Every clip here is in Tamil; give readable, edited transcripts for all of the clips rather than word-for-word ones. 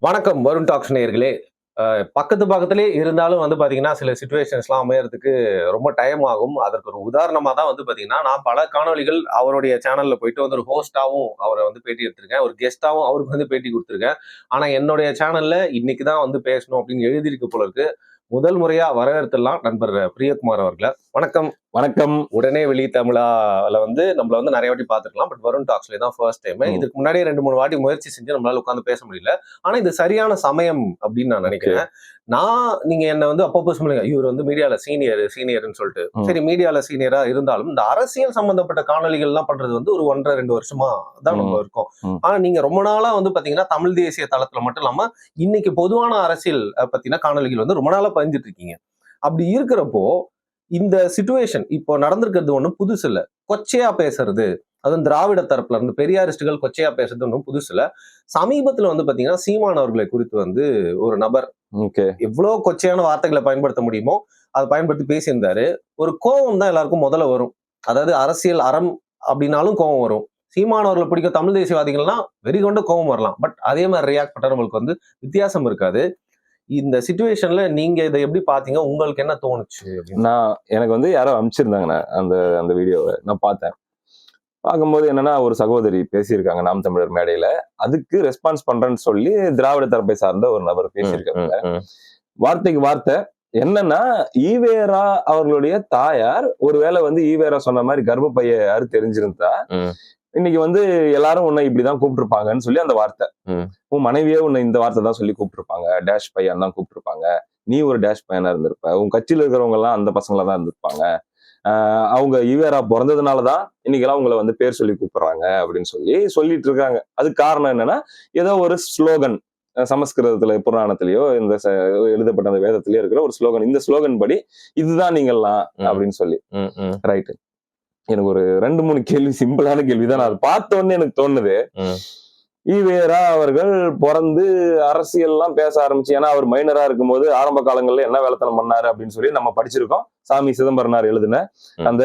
வணக்கம் வருண் டாக்ஸ் நேயர்களே. பக்கத்திலே இருந்தாலும் பார்த்தீங்கன்னா, சில சிச்சுவேஷன்ஸ்லாம் அமையறதுக்கு ரொம்ப டைம் ஆகும். அதற்கு ஒரு உதாரணமா தான் பார்த்தீங்கன்னா, நான் பல காணொளிகள் அவருடைய சேனல்ல போயிட்டு ஒரு ஹோஸ்ட்டாவும் அவர பேட்டி எடுத்திருக்கேன். ஒரு கெஸ்ட்டாவும் அவருக்கு பேட்டி குடுத்துருக்கேன். ஆனா என்னுடைய சேனல்ல இன்னைக்கு தான் பேசணும் அப்படின்னு எழுதியிருக்கு போல இருக்கு. முதல் முறையா வரவேற்திடலாம் நண்பர் பிரியகுமார் அவர்கள. வணக்கம். வணக்கம். உடனே வெளி தமிழால நம்மள நெறைய வாட்டி பார்த்துருக்கலாம். பட் வருண் டாக்ஸ்ல தான் ஃபர்ஸ்ட் டைம். இதுக்கு முன்னாடியே 2, 3 வாட்டி முயற்சி செஞ்சு நம்மளால உட்கார்ந்து பேச முடியல. ஆனா இது சரியான சமயம் அப்படின்னு நான் நினைக்கிறேன். நீங்க என்ன அப்பப்போ சொல்லுங்க, இவர் மீடியால சீனியர்ன்னு சொல்லிட்டு. சரி, மீடியால சீனியரா இருந்தாலும் இந்த அரசியல் சம்பந்தப்பட்ட காணொளிகள்லாம் பண்றது ஒரு 1 1/2 2 வருஷமா தான் நம்ம இருக்கோம். ஆனா நீங்க ரொம்ப நாளா பாத்தீங்கன்னா தமிழ் தேசிய தளத்துல மட்டும் இல்லாம இன்னைக்கு பொதுவான அரசியல் பத்தின காணொளிகள் ரொம்ப நாளா பதிஞ்சிட்டு இருக்கீங்க. அப்படி இருக்கிறப்போ இந்த சிச்சுவேஷன் இப்போ நடந்திருக்கிறது ஒண்ணும் புதுசு இல்ல. கொச்சையா பேசுறது, அதுவும் திராவிட தரப்புல இருந்து பெரியாரிஸ்டுகள் கொச்சையா பேசுறது ஒன்றும் புதுசு இல்ல. சமீபத்துல பாத்தீங்கன்னா சீமான் அவர்களை குறித்து ஒரு நபர் எவ்வளவு கொச்சையான வார்த்தைகளை பயன்படுத்த முடியுமோ அதை பயன்படுத்தி பேசியிருந்தாரு. ஒரு கோபம் தான் எல்லாருக்கும் முதல்ல வரும். அதாவது அரசியல் அறம் அப்படின்னாலும் கோபம் வரும். சீமான் அவர்களை பிடிக்கும் தமிழ் தேசியவாதிகள்லாம் வெறி கொண்ட கோபம் வரலாம். பட் அதே மாதிரி ரியாக்ட் பண்றவங்களுக்கு வித்தியாசம் இருக்காது. இந்த சிச்சுவேஷன்ல நீங்க இதை எப்படி பாத்தீங்க? உங்களுக்கு என்ன தோணுச்சு? எனக்கு யாரோ அனுப்பிச்சிருந்தாங்க அந்த வீடியோவை நான் பார்த்தேன். பார்க்கும்போது என்னன்னா, ஒரு சகோதரி பேசியிருக்காங்க நாம் தமிழர் மேடையில. அதுக்கு ரெஸ்பான்ஸ் பண்றேன்னு சொல்லி திராவிட தரப்பை சார்ந்த ஒரு நபர் பேசியிருக்காங்க. வார்த்தைக்கு வார்த்தை என்னன்னா, ஈவேரா அவர்களுடைய தாயார் ஒருவேளை ஈவேரா சொன்ன மாதிரி கர்ப்பப்பைய யாரு தெரிஞ்சிருந்தா இன்னைக்கு எல்லாரும் உன்னை இப்படிதான் கூப்பிட்டுருப்பாங்கன்னு சொல்லி அந்த வார்த்தை. உன் மனைவியே உன்னை இந்த வார்த்தை தான் சொல்லி கூப்பிட்டுருப்பாங்க. டேஷ் பையன் தான் கூப்பிட்டுருப்பாங்க. நீ ஒரு டேஷ் பையனா இருந்திருப்ப. உன் கட்சியில இருக்கிறவங்க எல்லாம் அந்த பசங்களா தான் இருந்திருப்பாங்க. அவங்க ஈவேரா பிறந்ததுனாலதான் இன்னைக்கெல்லாம் உங்களை பேர் சொல்லி கூப்பிடுறாங்க அப்படின்னு சொல்லிட்டு இருக்காங்க. அதுக்கு காரணம் என்னன்னா, ஏதோ ஒரு ஸ்லோகன் சமஸ்கிருதத்துல புராணத்திலேயோ இந்த எழுதப்பட்ட அந்த வேதத்திலேயோ இருக்கிற ஒரு ஸ்லோகன். இந்த ஸ்லோகன் படி இதுதான் நீங்கள்லாம் அப்படின்னு சொல்லி. ரைட்டு. எனக்கு ஒரு 2, 3 கேள்வி, சிம்பிளான கேள்விதான். நான் பார்த்த உடனே எனக்கு தோணுது, ஈவேரா அவர்கள் பிறந்து அரசியல் எல்லாம் பேச ஆரம்பிச்சு. ஏன்னா அவர் மைனரா இருக்கும்போது ஆரம்ப காலங்கள்ல என்ன வேலைத்தனம் பண்ணாரு அப்படின்னு சொல்லி நம்ம படிச்சிருக்கோம். சாமி சிதம்பரனார் எழுதின அந்த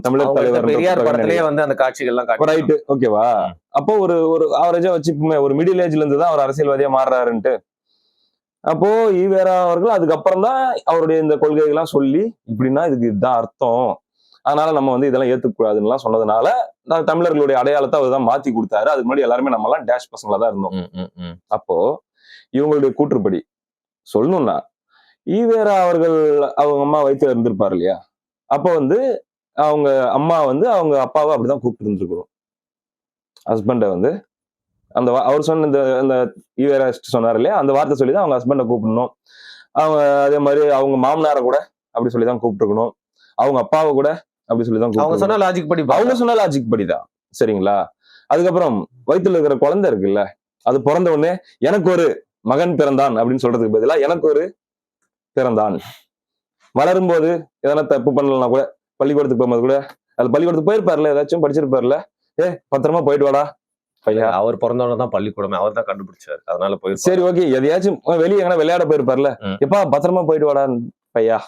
தமிழர் தலைவர் அந்த காட்சிகள்லாம் ரைட்டு. ஓகேவா? அப்போ ஒரு ஆவரேஜா வச்சுப்போமே, ஒரு மிடில் ஏஜ்ல இருந்து தான் அவர் அரசியல்வாதியா மாறுறாருன்ட்டு. அப்போ ஈவேரா அவர்கள் அதுக்கப்புறம் தான் அவருடைய இந்த கொள்கைகள்லாம் சொல்லி, இப்படின்னா இதுக்கு இதுதான் அர்த்தம், அதனால நம்ம இதெல்லாம் ஏத்துக்கூடாதுன்னு சொன்னதுனால தமிழர்களுடைய அடையாளத்தை அவர் தான் மாத்தி கொடுத்தாரு. அதுக்கு முன்னாடி எல்லாருமே நம்ம எல்லாம் டேஷ் பசங்களா தான் இருந்தோம். அப்போ இவங்களுடைய கூற்றுப்படி சொல்லணும்னா, ஈவேரா அவர்கள் அவங்க அம்மா வயித்துல இருந்திருப்பாரு இல்லையா? அப்போ அவங்க அம்மா அவங்க அப்பாவை அப்படிதான் கூப்பிட்டு இருந்திருக்கிறோம். ஹஸ்பண்ட அந்த அவர் சொன்ன இந்த ஈவேரா சொன்னார் இல்லையா, அந்த வார்த்தை சொல்லிதான் அவங்க ஹஸ்பண்ட கூப்பிடணும். அவங்க அதே மாதிரி அவங்க மாமனாரை கூட அப்படி சொல்லிதான் கூப்பிட்டுருக்கணும். அவங்க அப்பாவை கூட அப்படி சொல்லிதான் அவங்க சொன்ன லாஜிக் படிதான். சரிங்களா? அதுக்கப்புறம் வயிற்றுல இருக்கிற குழந்தை இருக்குல்ல, அது பிறந்த உடனே எனக்கு ஒரு மகன் பிறந்தான் அப்படின்னு சொல்றதுக்கு பதிலா எனக்கு ஒரு பிறந்தான். வளரும்போது எதனா தப்பு பண்ணலாம் கூட, பள்ளிக்கூடத்துக்கு போகும்போது கூட, அது பள்ளிக்கூடத்துக்கு போயிருப்பாருல, ஏதாச்சும் படிச்சிருப்பாருல, பத்திரமா போயிட்டு வாடா பையா. அவர் பிறந்தவன தான் பள்ளிக்கூடமே அவர் தான் கண்டுபிடிச்சாரு. அதனால போய் சரி, ஓகே, எதையாச்சும் வெளியே எங்கன்னா விளையாட போயிருப்பாருல, எப்பா பத்திரமா போயிட்டு வாடா பையா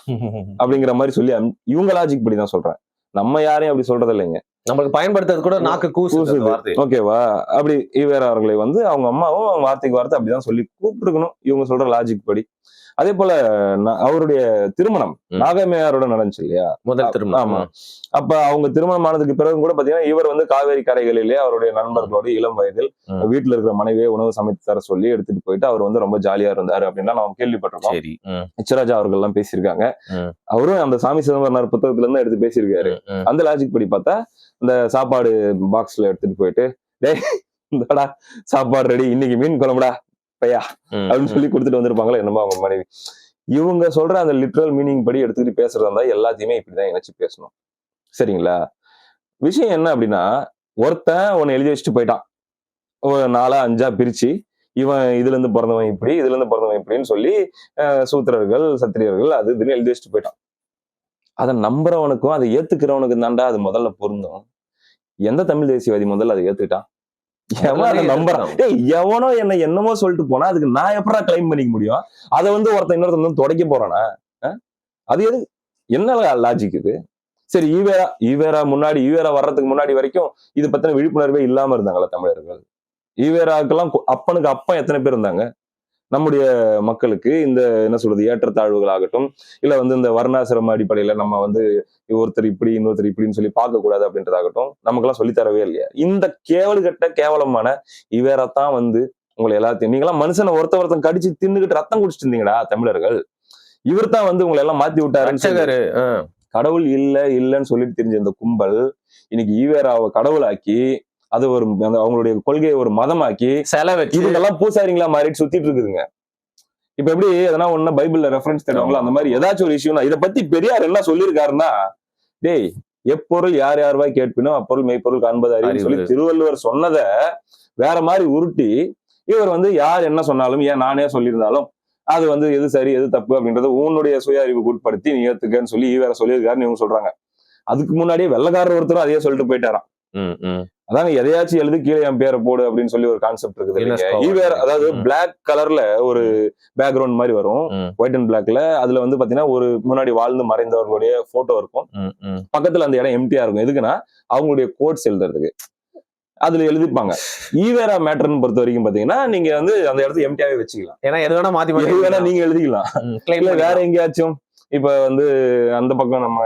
அப்படிங்கிற மாதிரி சொல்லி இவங்க லாஜிக் படிதான் சொல்றேன். நம்ம யாரையும் அப்படி சொல்றது இல்லைங்க. நம்மளுக்கு பயன்படுத்துறது கூட நாக்கு கூசுது. ஓகேவா? அப்படி ஈவேரா அவர்களை அவங்க அம்மாவும் வார்த்தைக்கு வார்த்தை அப்படிதான் சொல்லி கூப்பிட்டுருக்கணும், இவங்க சொல்ற லாஜிக் படி. அதே போல அவருடைய திருமணம் நாகம்மையாரோட நடந்துச்சு இல்லையா? முதல் திருமணம். ஆமா. அப்ப அவங்க திருமணம் ஆனதுக்கு பிறகு கூட பாத்தீங்கன்னா, இவர் காவேரி கரைகளிலே அவருடைய நண்பர்களோட இளம் வயதில் வீட்டுல இருக்கிற மனைவியை உணவு சமைத்து தர சொல்லி எடுத்துட்டு போயிட்டு அவர் ரொம்ப ஜாலியா இருந்தாரு அப்படின்னா நம்ம கேள்விப்பட்டிருக்கோம். எச்ராஜா அவர்கள் எல்லாம் பேசியிருக்காங்க. அவரும் அந்த சாமி சிதம்பரனார் புத்தகத்துல இருந்து எடுத்து பேசியிருக்காரு. அந்த லாஜிக் படி பார்த்தா, இந்த சாப்பாடு பாக்ஸ்ல எடுத்துட்டு போயிட்டு, டேய் இந்தடா சாப்பாடு ரெடி, இன்னைக்கு மீன் குழம்புடா பையா அப்படின்னு சொல்லி கொடுத்துட்டு வந்திருப்பாங்களா என்னமோ அவங்க மனைவி. இவங்க சொல்ற அந்த லிட்ரல் மீனிங் படி எடுத்துக்கிட்டு பேசுறதா இருந்தா எல்லாத்தையுமே இப்படிதான் இணைச்சு பேசணும். சரிங்களா? விஷயம் என்ன அப்படின்னா, ஒருத்தன் ஒன்னு எழுதி வச்சுட்டு போயிட்டான், ஒரு 4 5 பிரிச்சு, இவன் இதுல இருந்து பிறந்தவன் இப்படி, இதுல இருந்து பிறந்தவன் இப்படின்னு சொல்லி சூத்திரர்கள் சத்திரியர்கள் அது இதுன்னு எழுதி வச்சுட்டு போயிட்டான். அதை நம்புறவனுக்கும் அதை ஏத்துக்கிறவனுக்கும் தாண்டா அது முதல்ல பொருந்தும். எந்த தமிழ் தேசியவாதி முதல்ல அதை ஏத்துக்கிட்டான்? எவனோ என்ன என்னமோ சொல்லிட்டு போனா அதுக்கு நான் எப்படா கிளைம் பண்ணிக்க முடியும்? அதை ஒருத்தன் இன்னொருத்தன் தொடக்க போறானா? அது எது? என்ன லாஜிக் இது? சரி, ஈவேரா வர்றதுக்கு முன்னாடி வரைக்கும் இது பத்தின விழிப்புணர்வே இல்லாம இருந்தாங்களா தமிழர்கள்? ஈவேராக்கெல்லாம் அப்பனுக்கு அப்பன் எத்தனை பேர் இருந்தாங்க? நம்முடைய மக்களுக்கு இந்த என்ன சொல்றது ஏற்றத்தாழ்வுகள் ஆகட்டும், இல்ல வந்து இந்த வர்ணாசிரம அடிப்படையில நம்ம வந்து ஒருத்தர் இப்படி இன்னொருத்தர் இப்படின்னு சொல்லி பார்க்க கூடாது அப்படின்றதாகட்டும் நமக்கெல்லாம் சொல்லி தரவே இல்லையா. இந்த கேவலுகட்ட கேவலமான இவரத்தான் வந்து உங்களை எல்லாத்தையும் நீங்களாம் மனுஷனை ஒருத்தன் கடிச்சு தின்னுகிட்டு ரத்தம் குடிச்சிட்டு இருந்தீங்கடா தமிழர்கள். இவர் தான் வந்து உங்களை எல்லாம் மாத்தி விட்டாருன்னு சொல்லி கடவுள் இல்லன்னு சொல்லிட்டு தெரிஞ்ச இந்த கும்பல் இன்னைக்கு ஈவேராவை கடவுளாக்கி அது ஒரு அவங்களுடைய கொள்கையை ஒரு மதமாக்கி இதுக்கெல்லாம் பூசாரிங்களா மாறிட்டு சுத்திட்டு இருக்குதுங்க. இப்ப எப்படி எதனா ஒண்ணு பைபிள்ல ரெஃபரன்ஸ் தருவாங்களோ அந்த மாதிரி ஏதாச்சும் ஒரு இஷ்யூனா இதை பத்தி பெரியார் என்ன சொல்லியிருக்காருன்னா, டேய் எப்பொருள் யார் யார்வாய் கேட்பினோ அப்பொருள் மெய்ப்பொருள் காண்பது அறிவுன்னு சொல்லி திருவள்ளுவர் சொன்னதை வேற மாதிரி உருட்டி இவர் வந்து யார் என்ன சொன்னாலும் ஏன் நானே சொல்லியிருந்தாலும் அது வந்து எது சரி எது தப்பு அப்படின்றத உன்னுடைய சுய அறிவுக்கு உட்படுத்தி நீ ஏத்துக்கன்னு சொல்லி வேற சொல்லியிருக்காருன்னு இவங்க சொல்றாங்க. அதுக்கு முன்னாடியே வெள்ளக்காரர் ஒருத்தரும் அதையே சொல்லிட்டு போயிட்டாராம். அதாங்க எதையாச்சும் எழுதி கீழே என் பேரை போடு அப்படின்னு சொல்லி ஒரு கான்செப்ட் இருக்குது. ஈவேரா அதாவது பிளாக் கலர்ல ஒரு பேக்ரவுண்ட் மாதிரி வரும், ஒயிட் அண்ட் பிளாக்ல. அதுல வந்து பாத்தீங்கன்னா ஒரு முன்னாடி வாழ்ந்து மறைந்தவர்களுடைய போட்டோ இருக்கும், பக்கத்துல அந்த இடம் எம்டியா இருக்கும். எதுக்குன்னா அவங்களுடைய கோட்ஸ் எழுதுறதுக்கு அதுல எழுதிப்பாங்க. ஈவேரா மேட்டர்னு பொறுத்த வரைக்கும் பாத்தீங்கன்னா நீங்க வந்து அந்த இடத்துல எம்டியாவே வச்சுக்கலாம், ஏன்னா எது வேணா மாத்தி எது வேணா நீங்க எழுதிக்கலாம். வேற எங்கேயாச்சும் இப்ப வந்து அந்த பக்கம் நம்ம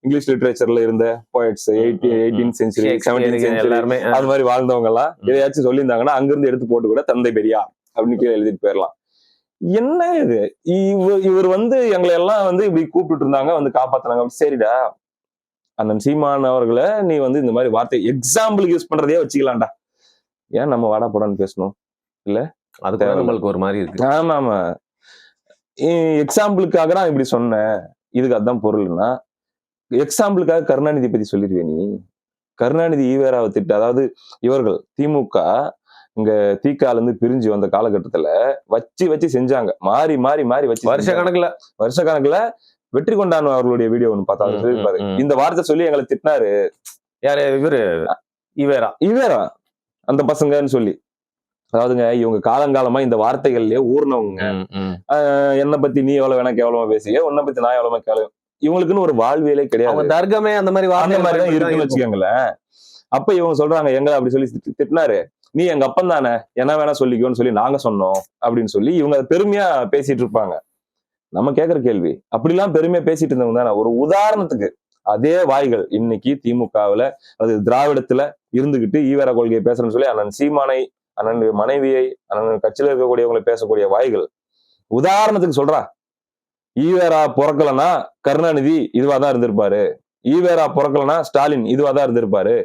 இங்கிலீஷ் லிட்டரேச்சர்ல இருந்த poets 18th century 17th century அது மாதிரி வாழ்ந்தவங்க எல்லாம் எதையாச்சும் சொல்லியிருந்தாங்கன்னா அங்கிருந்து எடுத்து போட்டு கூட தந்தை பெரியார் அப்படின்னு கீழே எழுதிட்டு போயிடலாம். என்ன இது இவர் வந்து எங்களை எல்லாம் வந்து இப்படி கூப்பிட்டு இருந்தாங்க வந்து காப்பாத்தினாங்க. சரிடா அண்ணன் சீமான் அவர்களை நீ வந்து இந்த மாதிரி வார்த்தை எக்ஸாம்பிளுக்கு யூஸ் பண்றதே வச்சுக்கலாம்டா, ஏன் நம்ம வாடா போடான்னு பேசணும் இல்ல? அது நம்மளுக்கு ஒரு மாதிரி இருக்கு. ஆமா ஆமா, எக்ஸாம்பிளுக்காக நான் இப்படி சொன்னேன், இதுக்கு அதுதான் பொருள்னா எக்ஸாம்பிளுக்காக கருணாநிதி பத்தி சொல்லிருவே நீ? கருணாநிதி ஈவேராவை திட்டு, அதாவது இவர்கள் திமுக இங்க தீக்கால இருந்து பிரிஞ்சு வந்த காலகட்டத்துல வச்சு செஞ்சாங்க, மாறி மாறி மாறி வச்சு வருஷ கணக்குல வெற்றி கொண்டான் அவர்களுடைய வீடியோ ஒண்ணு பார்த்தா இந்த வார்த்தை சொல்லி எங்களை திட்டினாரு. யாரு இவரு? ஈவேரா அந்த பசங்கன்னு சொல்லி. அதாவதுங்க இவங்க காலங்காலமா இந்த வார்த்தைகள்லயே ஊர்னவங்க. என்னை பத்தி நீ எவ்வளவு வேணா கேவலமா பேசிய, உன்னை பத்தி நான் எவ்வளவு கேவலம், இவங்களுக்குன்னு ஒரு வாழ்வியலே கிடையாது. தர்க்கமே அந்த மாதிரி தான் இருக்குன்னு வச்சுக்கோங்களேன். அப்ப இவங்க சொல்றாங்க எங்களை அப்படி சொல்லி திட்டினாரு, நீ எங்க அப்பன் தானே என்ன வேணா சொல்லிக்கோன்னு சொல்லி நாங்க சொன்னோம் அப்படின்னு சொல்லி இவங்க பெருமையா பேசிட்டு இருப்பாங்க. நம்ம கேட்கிற கேள்வி, அப்படிலாம் பெருமையா பேசிட்டு இருந்தவங்க தானே. ஒரு உதாரணத்துக்கு அதே வாய்கள் இன்னைக்கு திமுகவுல அது திராவிடத்துல இருந்துகிட்டு ஈவேரா கொள்கையை பேசுறேன்னு சொல்லி அண்ணன் சீமானை, அண்ணன் மனைவியை, அண்ணன் கட்சியில இருக்கக்கூடியவங்களை பேசக்கூடிய வாய்கள் உதாரணத்துக்கு சொல்றா, ஈவேரா பிறக்கலன்னா கருணாநிதி இதுவாதான் இருந்திருப்பாரு, ஈவேரா பிறக்கலன்னா ஸ்டாலின் இதுவாதான் இருந்திருப்பாரு,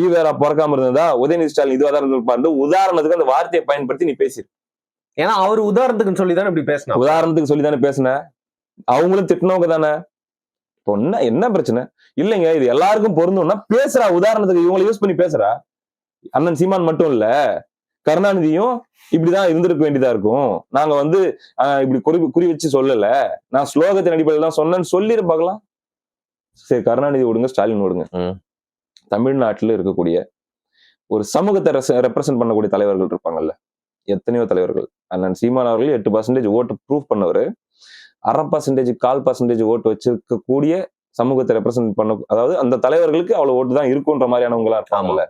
ஈவேரா பிறக்காம இருந்தா உதயநிதி ஸ்டாலின் இதுவாதான் இருந்திருப்பாரு உதாரணத்துக்கு அந்த வார்த்தையை பயன்படுத்தி நீ பேசிரு. ஏன்னா அவர் உதாரணத்துக்கு சொல்லிதானே இப்படி பேசினா, உதாரணத்துக்கு சொல்லிதானே பேசின, அவங்களும் திட்டினவங்க தானே. இப்போ என்ன பிரச்சனை இல்லைங்க, இது எல்லாருக்கும் பொருந்தும்னா பேசுறா. உதாரணத்துக்கு இவங்களை யூஸ் பண்ணி பேசுறா. அண்ணன் சீமான் மட்டும் இல்ல, கருணாநிதியும் இப்படிதான் இருந்திருக்க வேண்டியதா இருக்கும். நாங்க வந்து இப்படி குறி வச்சு சொல்லல, நான் ஸ்லோகத்தின் அடிப்படையில் தான் சொன்னேன்னு சொல்லிடு பார்க்கலாம். சரி கருணாநிதி விடுங்க, ஸ்டாலின் விடுங்க, தமிழ்நாட்டில் இருக்கக்கூடிய ஒரு சமூகத்தை ரெப்ரசென்ட் பண்ணக்கூடிய தலைவர்கள் இருப்பாங்கல்ல, எத்தனையோ தலைவர்கள். அண்ணன் சீமான் அவர்கள் 8% ஓட்டு ப்ரூவ் பண்ணவர், 1/2%, 1/4% ஓட்டு வச்சிருக்கக்கூடிய சமூகத்தை ரெப்ரசென்ட் பண்ண, அதாவது அந்த தலைவர்களுக்கு அவ்வளவு ஓட்டு தான் இருக்குன்ற மாதிரியானவங்களா இருப்பாங்கல்ல,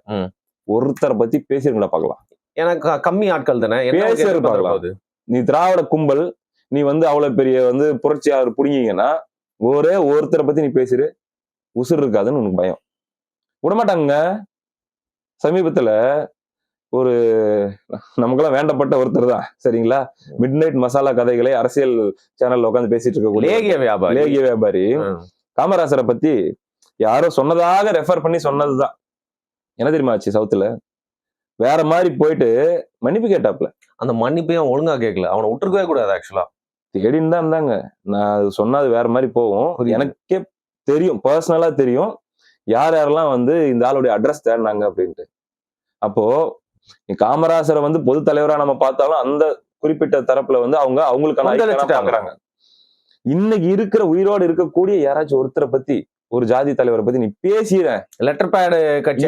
ஒருத்தரை பத்தி பேசிருங்களா பார்க்கலாம். எனக்கு கம்மி ஆட்கள் தானே பேசியிருப்பாங்க. நீ திராவிட கும்பல், நீ வந்து அவ்வளவு பெரிய வந்து புரட்சியாளர் புடிங்கீங்கன்னா ஒரே ஒருத்தரை பத்தி நீ பேசிரு, உசுர் இருக்காதுன்னு உனக்கு பயம். விடமாட்டாங்க. சமீபத்துல ஒரு நமக்கெல்லாம் வேண்டப்பட்ட ஒருத்தர் தான் சரிங்களா, மிட் நைட் மசாலா கதைகளை அரசியல் சேனல்ல உட்காந்து பேசிட்டு இருக்கக்கூடிய லேகிய வியாபாரி காமராசரை பத்தி யாரோ சொன்னதாக ரெஃபர் பண்ணி சொன்னதுதான். என்ன தெரியுமா ஆச்சு, சவுத்துல வேற மாதிரி போயிட்டு மன்னிப்பு கேட்டாப்ல. அந்த மன்னிப்பையும் ஒழுங்கா கேட்கல, அவனை விட்டுருக்கவே கூடாது. ஆக்சுவலா தேடின்னு தான் இருந்தாங்க. நான் அது சொன்னது வேற மாதிரி போகும். எனக்கே தெரியும், பர்சனலா தெரியும் யார் யாரெல்லாம் வந்து இந்த ஆளுடைய அட்ரஸ் தேடினாங்க அப்படின்ட்டு. அப்போ காமராசரை வந்து பொது தலைவரா நம்ம பார்த்தாலும் அந்த குறிப்பிட்ட தரப்புல வந்து அவங்களுக்கான இன்னைக்கு இருக்கிற உயிரோடு இருக்கக்கூடிய யாராச்சும் ஒருத்தரை பத்தி, ஒரு ஜாதி தலைவரை பத்தி நீ பேசிற லெட்டர் பேடு கட்சி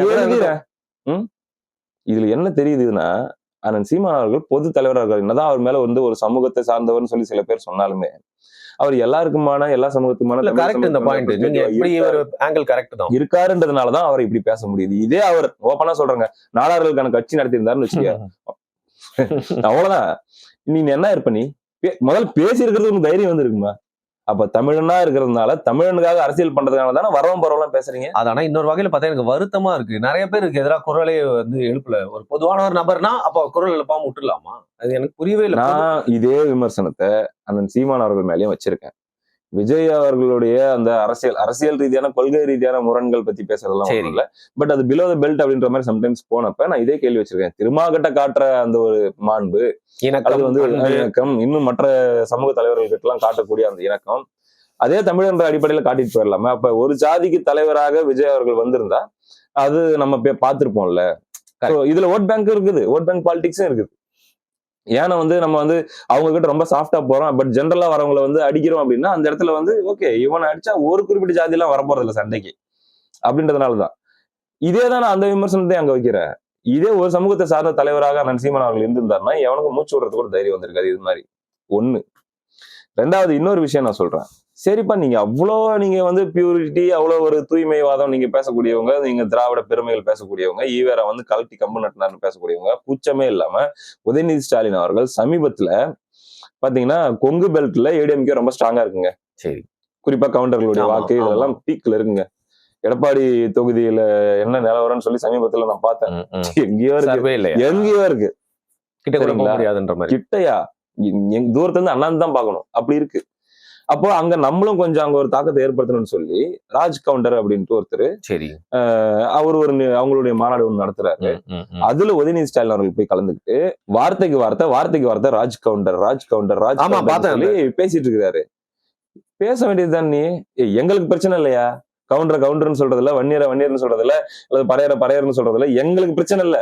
இதுல என்ன தெரியுதுன்னா, அண்ணன் சீமான் அவர்கள் பொது தலைவர்கள் என்னதான் அவர் மேல வந்து ஒரு சமூகத்தை சார்ந்தவர்னு சொல்லி சில பேர் சொன்னாலுமே அவர் எல்லாருக்குமான எல்லா சமூகத்துக்குமான இருக்காருன்றதுனாலதான் அவரை இப்படி பேச முடியுது. இதே அவர் ஓப்பனா சொல்றாங்க, நாடார்களுக்கான கட்சி நடத்தியிருந்தாருன்னு வச்சுக்க, அவ்வளவுதான். நீ என்ன இருப்ப நீ முதல்ல பேசி இருக்கிறது உனக்கு தைரியம் வந்து இருக்குமா? அப்ப தமிழனா இருக்கிறதுனால தமிழனுக்காக அரசியல் பண்றதுனால தானே வரவும் பரவலாம் பேசுறீங்க. அது ஆனா இன்னொரு வகையில பார்த்தா எனக்கு வருத்தமா இருக்கு. நிறைய பேருக்கு எதிராக குரலே வந்து எழுப்பல. ஒரு பொதுவான ஒரு நபர்னா அப்ப குரல் எழுப்பாம விட்டுடலாமா? அது எனக்கு புரியவே இல்ல. நான் இதே விமர்சனத்தை அண்ணன் சீமான் அவர்கள் மேலேயும் வச்சிருக்கேன். விஜய் அவர்களுடைய அந்த அரசியல் ரீதியான கொள்கை ரீதியான முரண்கள் பத்தி பேசுறதெல்லாம் சரி. ஒண்ணும் இல்ல. பட் அது பிலோ த பெல்ட் அப்படின்ற மாதிரி சம்டைம்ஸ் போனப்ப நான் இதே கேள்வி வச்சிருக்கேன். திருமாகட்ட காட்டுற அந்த ஒரு மாண்பு அல்லது வந்து இணக்கம், இன்னும் மற்ற சமூக தலைவர்கள் எல்லாம் காட்டக்கூடிய அந்த இணக்கம் அதே தமிழ் என்ற அடிப்படையில காட்டிட்டு போயிடலாமே. அப்ப ஒரு ஜாதிக்கு தலைவராக விஜய் அவர்கள் வந்திருந்தா அது நம்ம பார்த்திருப்போம்ல. இதுல ஓட் பேங்க் இருக்குது, ஓட் பேங்க் பாலிடிக்ஸும் இருக்குது. ஏன்னா வந்து நம்ம வந்து அவங்க கிட்ட ரொம்ப சாஃப்டா போறோம், பட் ஜென்ரலா வரவங்களை வந்து அடிக்கிறோம் அப்படின்னா அந்த இடத்துல வந்து ஓகே இவனை அடிச்சா ஒரு குறிப்பிட்ட ஜாதி எல்லாம் வரப்போறது இல்லை சண்டைக்கு அப்படின்றதுனாலதான். இதே தான் நான் அந்த விமர்சனத்தை அங்க வைக்கிறேன். இதே ஒரு சமூகத்தை சார்ந்த தலைவராக அண்ணன் சீமான் அவர்கள் இருந்திருந்தாருன்னா எவனுக்கு மூச்சு விடுறது கூட தைரியம் வந்திருக்காது. இது மாதிரி ஒண்ணு. ரெண்டாவது இன்னொரு விஷயம் நான் சொல்றேன். சரிப்பா, நீங்க அவ்வளோ நீங்க வந்து பியூரிட்டி, அவ்வளோ ஒரு தூய்மைவாதம் நீங்க பேசக்கூடியவங்க, நீங்க திராவிட பெருமைகள் பேசக்கூடியவங்க, ஈவேரா வந்து கலட்டி கம்பு நட்டினார்னு பேசக்கூடியவங்க, கூச்சமே இல்லாம உதயநிதி ஸ்டாலின் அவர்கள் சமீபத்துல பாத்தீங்கன்னா கொங்கு பெல்ட்ல ஏடிஎம்கே ரொம்ப ஸ்ட்ராங்கா இருக்குங்க. சரி. குறிப்பா கவுண்டர்களுடைய வாக்கு இதெல்லாம் பீக்ல இருக்குங்க. எடப்பாடி தொகுதியில என்ன நிலவரம்னு சொல்லி சமீபத்துல நான் பார்த்தேன். எங்கேயோ இருக்கு கிட்டையா தூரத்துல இருந்து அண்ணாந்து தான் பாக்கணும், அப்படி இருக்கு. அப்போ அங்க நம்மளும் கொஞ்சம் அங்க ஒரு தாக்கத்தை ஏற்படுத்தணும்னு சொல்லி ராஜ் கவுண்டர் அப்படின்ட்டு ஒருத்தர், சரி, அவர் ஒரு அவங்களுடைய மாநாடு ஒண்ணு நடத்துறாரு. அதுல உதயநிதி ஸ்டாலின் அவர்கள் போய் கலந்துக்கிட்டு வார்த்தைக்கு வார்த்தை ராஜ் கவுண்டர் சொல்லி பேசிட்டு இருக்கிறாரு. பேச வேண்டியதுதான். நீ எங்களுக்கு பிரச்சனை இல்லையா? கவுண்டர்னு சொல்றது இல்ல, வன்னியர்னு சொல்றது இல்ல, அல்லது பறையர்னு சொல்றது இல்ல, எங்களுக்கு பிரச்சனை இல்ல.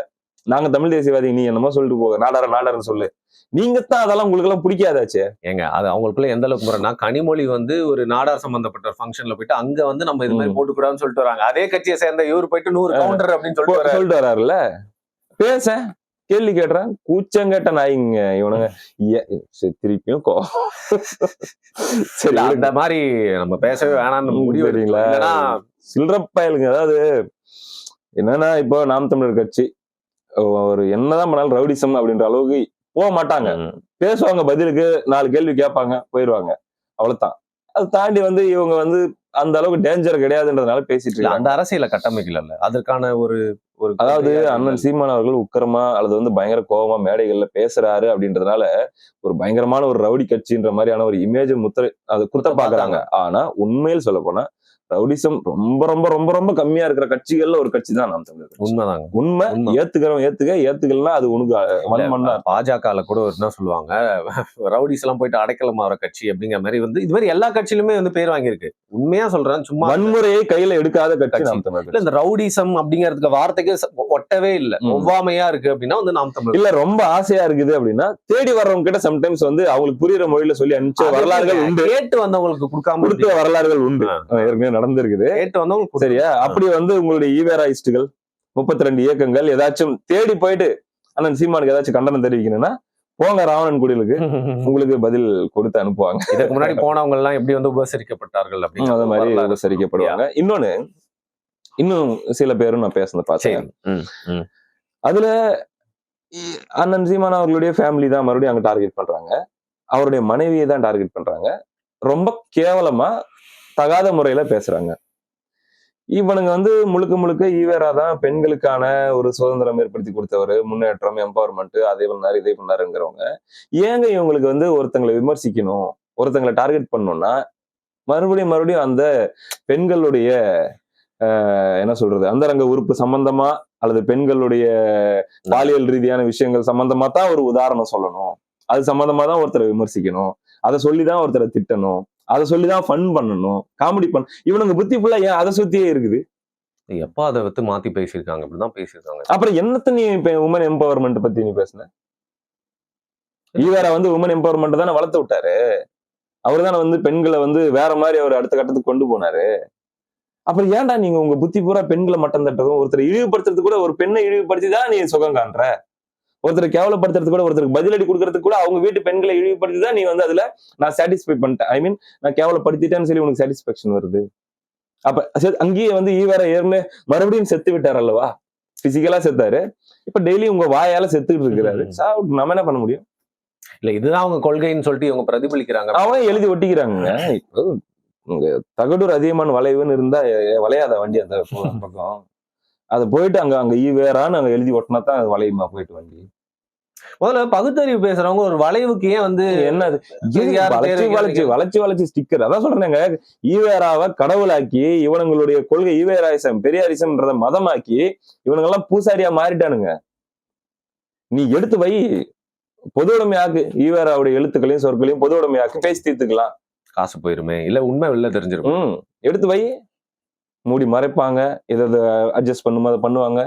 நாங்க தமிழ் தேசியவாதி, நீ என்னமோ சொல்லிட்டு போக, நாடாருன்னு சொல்லு. நீங்க தான் அதெல்லாம் உங்களுக்கு எல்லாம் பிடிக்காதாச்சே. ஏங்க அது அவங்களுக்குள்ள எந்த அளவுக்கு முறைனா, கனிமொழி வந்து ஒரு நாடார் சம்பந்தப்பட்ட ஃபங்க்ஷன்ல போயிட்டு அங்க வந்து நம்ம இது மாதிரி போட்டுக்கூடாதுன்னு சொல்லிட்டு வராங்க. அதே கட்சியை சேர்ந்த இவர் போயிட்டு 100 கவுண்டர் அப்படின்னு சொல்லிட்டு வராருல்ல. பேச கேள்வி கேட்டுறேன், கூச்சம் கேட்ட நாய்ங்க இவனுங்க. திருப்பியும் சரி, அந்த மாதிரி நம்ம பேசவே வேணாம்னு முடிவு எடுங்களா சில்லறப்பயலுங்க. அதாவது என்னன்னா, இப்போ நாம் தமிழர் கட்சி ஒரு என்னதான் பண்ணாலும் ரவுடிசம் அப்படின்ற அளவுக்கு போக மாட்டாங்க. பேசுவாங்க, பதிலுக்கு 4 கேள்வி கேட்பாங்க, போயிருவாங்க, அவ்வளவுதான். அது தாண்டி வந்து இவங்க வந்து அந்த அளவுக்கு டேஞ்சர் கிடையாதுன்றதுனால பேசிட்டு இருக்காங்க. அந்த அரசியல கட்டமைக்கல, அதற்கான ஒரு அதாவது அண்ணன் சீமான் அவர்கள் உக்கரமா அல்லது வந்து பயங்கர கோபமா மேடைகள்ல பேசுறாரு அப்படின்றதுனால ஒரு பயங்கரமான ஒரு ரவுடி கட்சின்ற மாதிரியான ஒரு இமேஜ் முத்திரை அது குத்த பாக்குறாங்க. ஆனா உண்மையில் சொல்ல போனா ரவுடிசம் ரொம்ப ரொம்ப ரொம்ப ரொம்ப கம்மியா இருக்கிற கட்சிகள்ல ஒரு கட்சி தான் நாம் தமிழர். உண்மைதாங்க, உண்மை. ஏத்துக்கலாம், அது உனக்கு பாஜக கூட என்ன சொல்லுவாங்க, ரவுடிஸ் எல்லாம் போயிட்டு அடைக்கலம் ஆகிற கட்சி அப்படிங்கிற மாதிரி வந்து இது மாதிரி எல்லா கட்சியிலுமே வந்து பேர் வாங்கியிருக்கு. உண்மையா சொல்றேன், சும்மா வன்முறையை கையில எடுக்காத கட்சி நாம் தமிழர். இந்த ரவுடிசம் அப்படிங்கிறதுக்கு வார்த்தைக்கு ஒட்டவே இல்ல, ஒவ்வாமையா இருக்கு அப்படின்னா வந்து நாம் தமிழர். இல்ல ரொம்ப ஆசையா இருக்குது அப்படின்னா தேடி வர்றவங்க கிட்ட சம்டைம்ஸ் வந்து அவங்களுக்கு புரியுற மொழியில சொல்லி அனுப்பிச்ச வரலாறுகள் உண்டு. கேட்டு வந்தவங்களுக்கு கொடுத்த வரலாறுகள் உண்டு, நடந்திருக்குது. கேட்டு வந்தவங்க சரியா? அப்படி வந்து உங்களுடைய ஈவேராயிஸ்டுகள் 32 இயக்கங்கள் ஏதாச்சும் தேடி போயிட்டு அண்ணன் சீமானுக்கு ஏதாச்சும் கண்டனம் தெரிவிக்கணும்னா போங்க ராவணன் குடிலுக்கு, உங்களுக்கு பதில் கொடுத்து அனுப்புவாங்க. இதுக்கு முன்னாடி போனவங்க எல்லாம் எப்படி வந்து உபசரிக்கப்பட்டார்கள் அப்படின்னு அந்த மாதிரி உபசரிக்கப்படுவாங்க. இன்னும் சில பேரும் நான் பேசுனது பார்த்தேன். அதுல அண்ணன் சீமான் அவர்களுடைய ஃபேமிலி தான் மறுபடியும் அங்க டார்கெட் பண்றாங்க, அவருடைய மனைவியை தான் டார்கெட் பண்றாங்க, ரொம்ப கேவலமா தகாத முறையில பேசுறாங்க. இவனுங்க வந்து முழுக்க ஈவேரா தான் பெண்களுக்கான ஒரு சுதந்திரம் ஏற்படுத்தி கொடுத்தவர், முன்னேற்றம், எம்பவர்மெண்ட், அதே பண்ணாரு இதே பண்ணாருங்கிறவங்க ஏங்க இவங்களுக்கு வந்து ஒருத்தங்களை விமர்சிக்கணும், ஒருத்தங்களை டார்கெட் பண்ணணும்னா மறுபடியும் அந்த பெண்களுடைய என்ன சொல்றது அந்தரங்க உறுப்பு சம்பந்தமா அல்லது பெண்களுடைய பாலியல் ரீதியான விஷயங்கள் சம்பந்தமா தான் ஒரு உதாரணம் சொல்லணும், அது சம்பந்தமா தான் ஒருத்தரை விமர்சிக்கணும், அதை சொல்லிதான் ஒருத்தரை திட்டணும், அதை சொல்லிதான் ஃபன் பண்ணணும், காமெடி இவனுங்க புத்தி ஃபுல்லா ஏன் அதை சுத்தியே இருக்குது. எப்ப அதை வந்து மாத்தி பேசியிருக்காங்க, அப்படிதான் பேசியிருக்காங்க. அப்புறம் என்னத்த நீ உமன் எம்பவர்மெண்ட் பத்தி நீ பேசுன? ஈவேரா வந்து உமன் எம்பவர்மெண்ட் தானே வளர்த்து விட்டாரு, அவர் தானே வந்து பெண்களை வந்து வேற மாதிரி அவர் அடுத்த கட்டத்துக்கு கொண்டு போனாரு. அப்புறம் ஏன்டா நீங்க உங்க புத்தி பூரா பெண்களை மட்டம் தட்டதும், ஒருத்தரை இழிவுபடுத்துறது கூட, ஒரு பெண்ணை இழிவுபடுத்தி தான் நீ சுகம் காண்ற, ஒருத்தரை கேவலப்படுத்துறது கூட, ஒருத்தருக்கு பதிலடி கொடுக்கறதுக்கு கூட அவங்க வீட்டு பெண்களை இழிவுபடுத்தி தான் நீ வந்து அதுல நான் சாட்டிஸ்ஃபை பண்ணிட்டேன், ஐ மீன் நான் கேவலப்படுத்திட்டேன்னு சொல்லி உனக்கு சாட்டிஸ்பேக்ஷன் வருது. அப்ப அங்கேயே வந்து ஈவேரா ஏற்கனவே மறுபடியும் செத்து விட்டார் அல்லவா, பிசிக்கலா செத்தாரு, இப்ப டெய்லி உங்க வாயால செத்துக்கிட்டு இருக்கிறாரு. நம்ம என்ன பண்ண முடியும்? இல்ல இதுதான் அவங்க கொள்கைன்னு சொல்லிட்டு இவங்க பிரதிபலிக்கிறாங்க. அவன் எழுதி ஒட்டிக்கிறாங்க. இப்போ இங்க தகடூர் அதிகமான வளைவுன்னு இருந்தா வளையாத வண்டி அந்த பக்கம். அது போயிட்டு அங்க அங்க ஈவேரான்னு அங்க எழுதி ஒட்டினா தான் அது வளையுமா போயிட்டு வண்டி. முதல்ல பகுத்தறிவு பேசுறவங்க ஒரு வளைவுக்கு ஏன் வந்து என்ன அது பெரியார் பேர் வளைச்சு ஸ்டிக்கர். அதான் சொல்றேங்க, ஈவேராவை கடவுளாக்கி இவனுங்களுடைய கொள்கை ஈவேராயிசம் பெரியாரிசம்ன்றத மதமாக்கி இவனுங்க எல்லாம் பூசாரியா மாறிட்டானுங்க. நீ எடுத்து வை, பொது உடைமையாக்கு, ஈவேராவுடைய எழுத்துக்களையும் சொற்களையும் பொது உடைமையாக்கு பேசி தீர்த்துக்கலாம். காசு போயிருமே, இல்ல உண்மை வெளில தெரிஞ்சிருக்கும். எடுத்து வை, மூடி மறைப்பாங்க, இதை அட்ஜஸ்ட் பண்ணும் அதை பண்ணுவாங்க.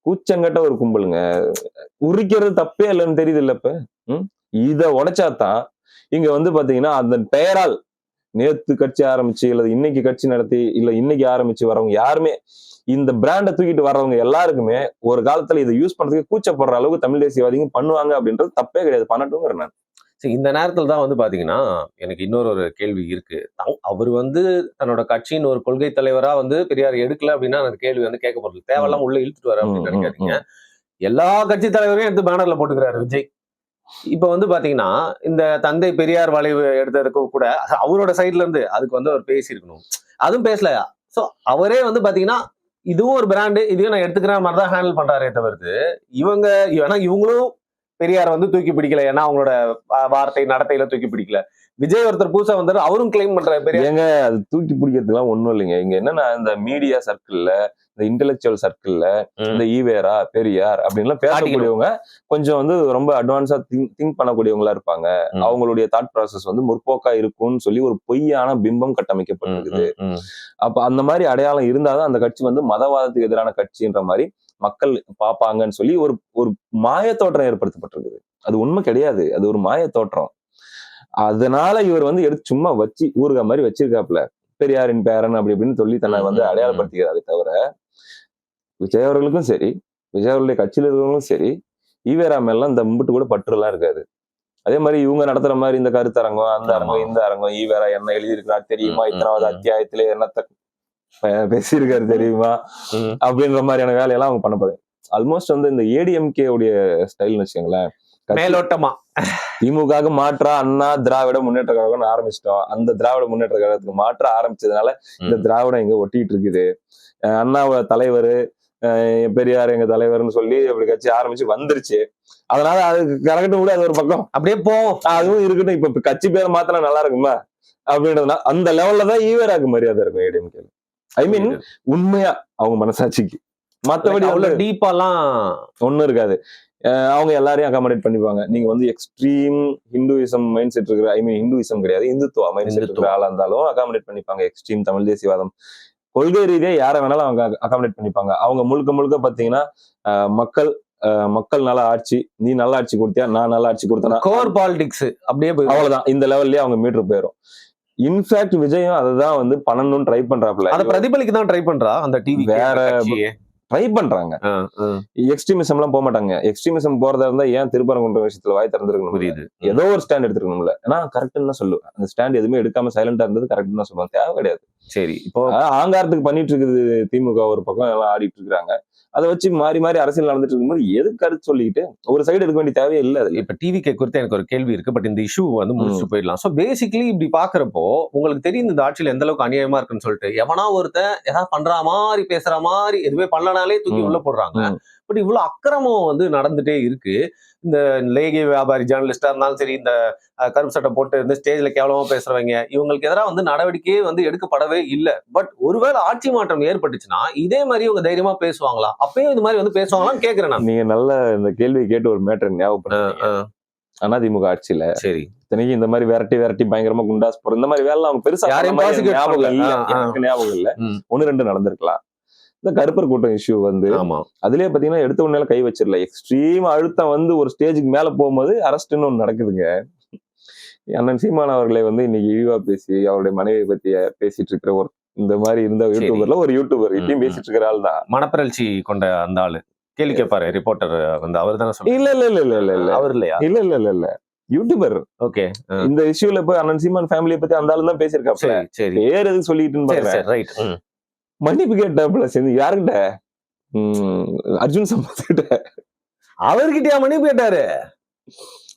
கூச்சங்கட்ட ஒரு கும்பலுங்க. உரிக்கிறது தப்பே இல்லைன்னு தெரியுது இல்ல இப்ப. இத உடைச்சாதான் இங்க வந்து பாத்தீங்கன்னா அந்த பெயரால் நேத்து கட்சி ஆரம்பிச்சு இல்ல இன்னைக்கு கட்சி நடத்தி இல்ல இன்னைக்கு ஆரம்பிச்சு வரவங்க யாருமே இந்த பிராண்டை தூக்கிட்டு வர்றவங்க எல்லாருக்குமே ஒரு காலத்துல இதை யூஸ் பண்றதுக்கு கூச்சப்படுற அளவுக்கு தமிழ் தேசியவாதிங்க பண்ணுவாங்க அப்படின்றது தப்பே கிடையாது, பண்ணட்டுங்கிற நான். இந்த நேரத்துல தான் வந்து பாத்தீங்கன்னா எனக்கு இன்னொரு கேள்வி இருக்கு. அவர் வந்து தன்னோட கட்சியின் ஒரு கொள்கை தலைவரா வந்து பெரியார் எடுக்கல அப்படின்னா அந்த கேள்வி வந்து கேட்கப்படுது. தேவையெல்லாம் உள்ள இழுத்துட்டு வர அப்படின்னு நினைக்காதீங்க. எல்லா கட்சி தலைவரையும் எடுத்து பேனர்ல போட்டுக்கிறாரு விஜய். இப்ப வந்து பாத்தீங்கன்னா இந்த தந்தை பெரியார் வளைவு எடுத்ததுக்கு கூட அவரோட சைட்ல இருந்து அதுக்கு வந்து அவர் பேசியிருக்கணும். அதுவும் பேசலையா? சோ அவரே வந்து பாத்தீங்கன்னா இதுவும் ஒரு பிராண்டு, இதையும் நான் எடுத்துக்கிற மாதிரி தான் ஹேண்டில் பண்றாரே தவிர்த்து இவங்க ஏன்னா இவங்களும் பெரியார் வந்து தூக்கி பிடிக்கல, ஏன்னா அவங்களோட வார்த்தை நடத்தையில தூக்கி பிடிக்கல. விஜய் ஒருத்தர் புதுசா வந்தாரு, அவரும் கிளைம் பண்றாரு பெரியார். ஏங்க அது தூக்கி பிடிக்கிறதுலாம் ஒண்ணும் இல்லைங்க. இங்க என்னன்னா இந்த மீடியா சர்க்கிள்ல இந்த இன்டெலெக்சுவல் சர்க்கிள்ல இந்த ஈவேரா பெரியார் அப்படின்லாம் பேசக்கூடியவங்க கொஞ்சம் வந்து ரொம்ப அட்வான்ஸா திங்க் பண்ணக்கூடியவங்களா இருப்பாங்க. அவங்களுடைய தாட் ப்ராசஸ் வந்து முற்போக்கா இருக்கும்னு சொல்லி ஒரு பொய்யான பிம்பம் கட்டமைக்கப்பட்டிருக்குது. அப்ப அந்த மாதிரி அடையாளம் இருந்தாதான் அந்த கட்சி வந்து மதவாதத்துக்கு எதிரான கட்சின்ற மாதிரி மக்கள் பார்ப்பாங்கன்னு சொல்லி ஒரு ஒரு மாய தோற்றம் ஏற்படுத்தப்பட்டிருக்குது. அது உண்மை கிடையாது, அது ஒரு மாய தோற்றம். அதனால இவர் வந்து எடுத்து சும்மா வச்சு ஊருகா மாதிரி வச்சிருக்காப்ல, பெரியாரின் பேரன் அப்படி இப்படின்னு சொல்லி தன்னை வந்து அடையாளப்படுத்திக்கிறாரே தவிர விஜய் அவர்களுக்கும் சரி விஜய் அவர்களுடைய கட்சியில இருக்கிறவங்களும் சரி ஈவேரா மேலாம் இந்த மும்பிட்டு கூட பற்று எல்லாம் இருக்காது. அதே மாதிரி இவங்க நடத்துற மாதிரி இந்த கருத்தரங்கம் அந்த அரங்கம் இந்த அரங்கம் ஈவேரா என்ன எழுதியிருக்கிறார் தெரியுமா, இத்தனாவது அத்தியாயத்திலே என்னத்த பேசியிருக்காரு தெரியுமா அப்படின்ற மாதிரியான வேலையெல்லாம் அவங்க பண்ண போறாங்க. ஆல்மோஸ்ட் வந்து இந்த ஏடிஎம்கே உடைய ஸ்டைல்னு வச்சுக்கோங்களேன், மேலோட்டமா திமுக மாற்றா அண்ணா திராவிட முன்னேற்ற கழகம்னு ஆரம்பிச்சிட்டோம். அந்த திராவிட முன்னேற்ற கழகத்துக்கு மாற்ற ஆரம்பிச்சதுனால இந்த திராவிடம் இங்க ஒட்டிட்டு இருக்குது. அண்ணாவோட தலைவர் பெரியார் எங்க தலைவர்னு சொல்லி அப்படி கட்சி ஆரம்பிச்சு வந்துருச்சு. அதனால அதுக்கு கரெக்டும் கூட அது ஒரு பக்கம் அப்படியே போவோம், அதுவும் இருக்கட்டும். இப்ப கட்சி பேரை மாத்தினா நல்லா இருக்குமா அப்படின்றதுனா அந்த லெவல்ல தான் ஈவேராக்கு மரியாதை இருக்கும் ஏடிஎம்கே. ஐ மீன் உண்மையா அவங்க மனசாட்சிக்கு. மற்றபடி அவ்வளவு டீப்பாலாம் ஒண்ணும் இருக்காது. அவங்க எல்லாரையும் அகாமடேட் பண்ணிப்பாங்க. நீங்க வந்து எக்ஸ்ட்ரீம் ஹிந்துயிசம் மைண்ட் செட் இருக்கிற, ஐ மீன் ஹிந்துயிசம் கிடையாது, இந்துத்துவ மைண்ட் செட் இருக்கிற ஆளா இருந்தாலும் அகாமடேட் பண்ணிப்பாங்க. எக்ஸ்ட்ரீம் தமிழ் தேசியவாதம் கொள்கை ரீதியா யாரை வேணாலும் அவங்க அகாமடேட் பண்ணிப்பாங்க. அவங்க முழுக்க முழுக்க பாத்தீங்கன்னா மக்கள் நல்ல ஆட்சி, நீ நல்ல ஆட்சி கொடுத்தியா நான் நல்ல ஆட்சி கொடுத்தனா கோர் பாலிடிக்ஸ் அப்படியே அவ்வளவுதான். இந்த லெவல்லயே அவங்க மீட்டர் போயிடும். இன்ஃபேக்ட் விஜயும் அததான் வந்து பண்ணணும்னு ட்ரை பண்றாப்ல. அதை பிரதிபலிக்க தான் ட்ரை பண்றா அந்த டிவி. வேற ட்ரை பண்றாங்க. எக்ஸ்ட்ரீமிசம் எல்லாம் போக மாட்டாங்க. எக்ஸ்ட்ரீமிசம் போறதா இருந்தா ஏன் திருப்பரங்குன்ற விஷயத்துல வாய் திறந்துருக்கணும்? புரியுது, ஏதோ ஒரு ஸ்டாண்ட் எடுத்துருக்கணும்ல. ஏன்னா கரெக்ட்னு தான் சொல்லுவேன். அந்த ஸ்டாண்ட் எதுவுமே எடுக்காம சைலண்டா இருந்தது கரெக்ட் தான் சொல்லுவாங்க. தேவை கிடையாது. சரி, இப்போ ஆங்காரத்துக்கு பண்ணிட்டு இருக்குது திமுக ஒரு பக்கம் எல்லாம் ஆடிட்டு இருக்காங்க. அதை வச்சு மாறி மாறி அரசியல் நடந்துட்டு இருக்கும்போது எது கருத்து சொல்லிட்டு ஒரு சைடு எடுக்க வேண்டிய தேவையே இல்லை. அதுல இப்ப டிவிக்கு குறித்து எனக்கு ஒரு கேள்வி இருக்கு, பட் இந்த இஷ்யூ வந்து முடிச்சுட்டு போயிடலாம். சோ பேசிக்கலி இப்படி பாக்குறப்போ உங்களுக்கு தெரியும் இந்த ஆட்சியில் எந்த அளவுக்கு அநியாயமா இருக்குன்னு சொல்லிட்டு எவனா ஒருத்தன் ஏதாவது பண்ற மாதிரி பேசுற மாதிரி எதுவுமே பண்ணனாலே தூக்கி உள்ள போடுறாங்க. பட் இவ்வளவு அக்கிரமம் வந்து நடந்துட்டே இருக்கு. இந்த லேகி வியாபாரி ஜேர்னலிஸ்டா இருந்தாலும் சரி, இந்த கருப்பு சட்டை போட்டு இருந்து ஸ்டேஜ்ல கேவலமா பேசுறவங்க, இவங்களுக்கு எதிராக வந்து நடவடிக்கையே வந்து எடுக்கப்படவே இல்லை. பட் ஒருவேளை ஆட்சி மாற்றம் ஏற்பட்டுச்சுன்னா இதே மாதிரி இவங்க தைரியமா பேசுவாங்களா? அப்பயும் இது மாதிரி வந்து பேசுவாங்களான்னு கேக்குறேன் நான். நீங்க நல்ல இந்த கேள்வி கேட்டு ஒரு மேட்டர் ஞாபகப்படுத்த அதிமுக ஆட்சியில சரி இத்தனைக்கு இந்த மாதிரி விரட்டி பயங்கரமா குண்டாஸ் போற இந்த மாதிரி வேலை அவங்க பெருசா ஞாபகம் இல்ல. 1-2 நடந்திருக்கலாம். இந்த கருப்பர் கூட்டம் இஷ்யூ வந்து அதுலயே பாத்தீங்கன்னா எடுத்த உடனே கை வச்சிடல. எக்ஸ்ட்ரீம் அழுத்தம் வந்து ஒரு ஸ்டேஜுக்கு மேல போகும்போது அரெஸ்ட்னு ஒண்ணு நடக்குதுங்க. அண்ணன் சீமான் அவர்களை வந்து இன்னைக்கு இழிவா பேசி அவருடைய மனைவியை பத்தி பேசிட்டு இருக்கிற ஒரு இந்த மாதிரி இருந்த யூடியூபர்ல ஒரு யூடியூபர் இப்பயும் பேசிட்டு இருக்கிற ஆள் தான். மனப்பிறழ்ச்சி கொண்ட அந்த ஆளு கேள்வி கேட்பாரு ரிப்போர்ட்டர் வந்து அவர் தானே சொல்ல. இல்ல அவர் இல்லையா? இல்ல யூடியூபர். ஓகே, இந்த இஷ்யூல போய் அண்ணன் சீமான் ஃபேமிலியை பத்தி அந்த ஆளு தான் பேசியிருக்காப்ல. சரி, பேர் எதுக்கு சொல்லிட்டு ரைட். மன்னிப்பு கேட்டாப்புல சேர்ந்து யாருக்கிட்ட? அர்ஜுன் சம்பத் கிட்ட. அவர்கிட்டயா மன்னிப்பு கேட்டாரு?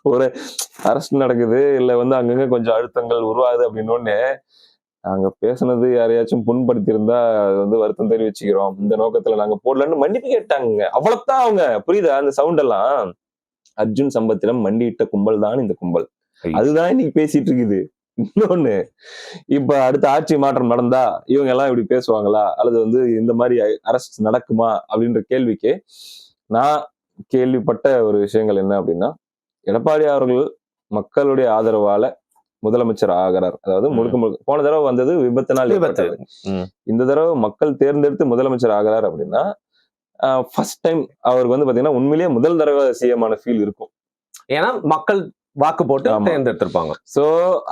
ஒரு அரஸ்ட் நடக்குது, இல்ல வந்து அங்கங்க கொஞ்சம் அழுத்தங்கள் உருவாகுது அப்படின்னு நாங்க பேசுனது யாரையாச்சும் புண்படுத்தியிருந்தா அது வந்து வருத்தம் தெரிவிச்சுக்கிறோம். இந்த நோக்கத்துல நாங்க போடலன்னு மன்னிப்பு கேட்டாங்க. அவ்வளவுதான் அவங்க. புரியுதா? அந்த சவுண்ட் எல்லாம். அர்ஜுன் சம்பத்திடம் மண்டியிட்ட கும்பல் தான் இந்த கும்பல். அதுதான் இன்னைக்கு பேசிட்டு இருக்குது. இன்னொன்னு, இப்ப அடுத்த ஆட்சி மாற்றம் நடந்தா இவங்க எல்லாம் இப்படி பேசுவாங்களா? அல்லது வந்து இந்த மாதிரி அரஸ்ட் நடக்குமா? அப்படின்ற கேள்விக்கு நான் கேள்விப்பட்ட ஒரு விஷயங்கள் என்ன அப்படின்னா, எடப்பாடி அவர்கள் மக்களுடைய ஆதரவால முதலமைச்சர் ஆகிறார். அதாவது முழுக்க முழுக்க போன தடவை வந்தது விபத்தினால் ஏற்பட்டது. இந்த தடவை மக்கள் தேர்ந்தெடுத்து முதலமைச்சர் ஆகிறார் அப்படின்னா, ஃபர்ஸ்ட் டைம் அவருக்கு வந்து பாத்தீங்கன்னா உண்மையிலேயே முதல் தடவை சிஎம் ஆன ஃபீல் இருக்கும். ஏன்னா மக்கள் வாக்கு போட்டு தேர்ந்தெடுத்திருப்பாங்க. சோ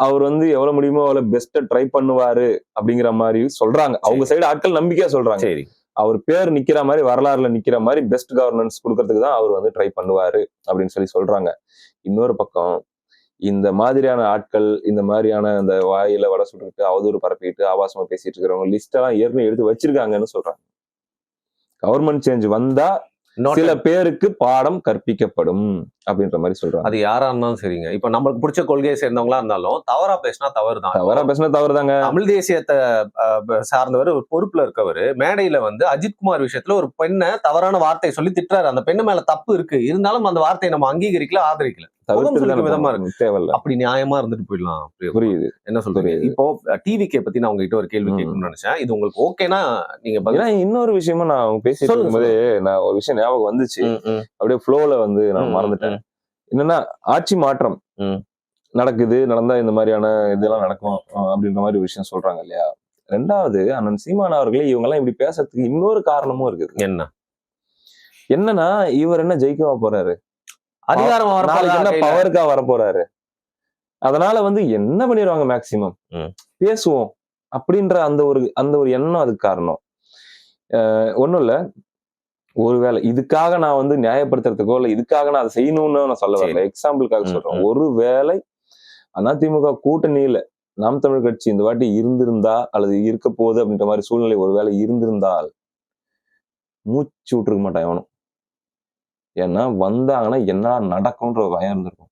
அவர் வந்து எவ்வளவு முடியுமோ அவ்வளவு பெஸ்ட்டா ட்ரை பண்ணுவாரு அப்படிங்கிற மாதிரி சொல்றாங்க. அவங்க சைடு ஆட்கள் நம்பிக்கையா சொல்றாங்க. சரி, அவர் பேர் நிக்கிற மாதிரி, வரலாறுல நிக்கிற மாதிரி பெஸ்ட் கவர்னன்ஸ் கொடுக்கறதுக்கு தான் அவர் வந்து ட்ரை பண்ணுவாரு அப்படின்னு சொல்லி சொல்றாங்க. இன்னொரு பக்கம் இந்த மாதிரியான ஆட்கள், இந்த மாதிரியான அந்த வாயில வடை சுட்டுக்கிட்டு அவதூறு பரப்பிட்டு ஆபாசமா பேசிட்டு இருக்கிறவங்க லிஸ்ட் எல்லாம் ஏற்கனவே எடுத்து வச்சிருக்காங்கன்னு சொல்றாங்க. கவர்மெண்ட் சேஞ்ச் வந்தா சில பேருக்கு பாடம் கற்பிக்கப்படும் அப்படின்ற மாதிரி சொல்றாங்க. அது யாரா இருந்தாலும் சரிங்க. இப்ப நம்மளுக்கு பிடிச்ச கொள்கையை சேர்ந்தவங்களா இருந்தாலும் தவறா பேசினா தவறுதான். தவறா பேசினா தவறுதாங்க. தமிழ் தேசியத்தை சார்ந்தவர் ஒரு பொறுப்புல இருக்கவர் மேடையில வந்து அஜித்குமார் விஷயத்துல ஒரு பெண்ணை தவறான வார்த்தை சொல்லி திட்டுறாரு. அந்த பெண்ணு மேல தப்பு இருக்கு, இருந்தாலும் அந்த வார்த்தையை நம்ம அங்கீகரிக்கல, ஆதரிக்கல. விதமா இருக்கு. தேவையில்ல. அப்படி நியாயமா இருந்துட்டு போயிடலாம். புரியுது. என்ன சொல்றீங்க? இப்போ டிவிகே பத்தி நான் உங்ககிட்ட ஒரு கேள்வி கேட்கணும்னு நினைச்சேன். இது உங்களுக்கு ஓகேனா நீங்க இன்னொரு விஷயமா நான் பேசிட்டு இருக்கும்போதே நான் ஒரு விஷயம் ஞாபகம் வந்துச்சு. அப்படியே ஃப்ளோல வந்து நான் மறந்துட்டேன். என்னன்னா ஆட்சி மாற்றம் நடக்குது, நடந்தா இந்த மாதிரியான இதெல்லாம் நடக்கும் அப்படின்ற மாதிரி ஒரு விஷயம் சொல்றாங்க இல்லையா? ரெண்டாவது அண்ணன் சீமான் அவர்களே இவங்க எல்லாம் இப்படி பேசுறதுக்கு இன்னொரு காரணமும் இருக்குது. என்னன்னா இவர் என்ன ஜெயிக்கவா போறாரு? அதிகாரம் என்ன பவருக்கா வர போறாரு? அதனால வந்து என்ன பண்ணிடுவாங்க மேக்சிமம் பேசுவோம் அப்படின்ற அந்த ஒரு எண்ணம் அதுக்கு காரணம். ஒண்ணும் இல்ல, ஒருவேளை இதுக்காக நான் வந்து நியாயப்படுத்துறதுக்கோ இல்ல இதுக்காக நான் அதை செய்யணும்னு நான் சொல்ல வரல, எக்ஸாம்பிளுக்காக சொல்றேன். ஒருவேளை அதிமுக கூட்டணியில நாம் தமிழ் கட்சி இந்த வாட்டி இருந்திருந்தா அல்லது இருக்க போகுது அப்படின்ற மாதிரி சூழ்நிலை ஒருவேளை இருந்திருந்தால் மூச்சு விட்டுருக்க மாட்டான் எவனும். ஏன்னா வந்தாங்கன்னா என்ன நடக்கும்ன்ற ஒரு பயம் இருந்திருக்கும்.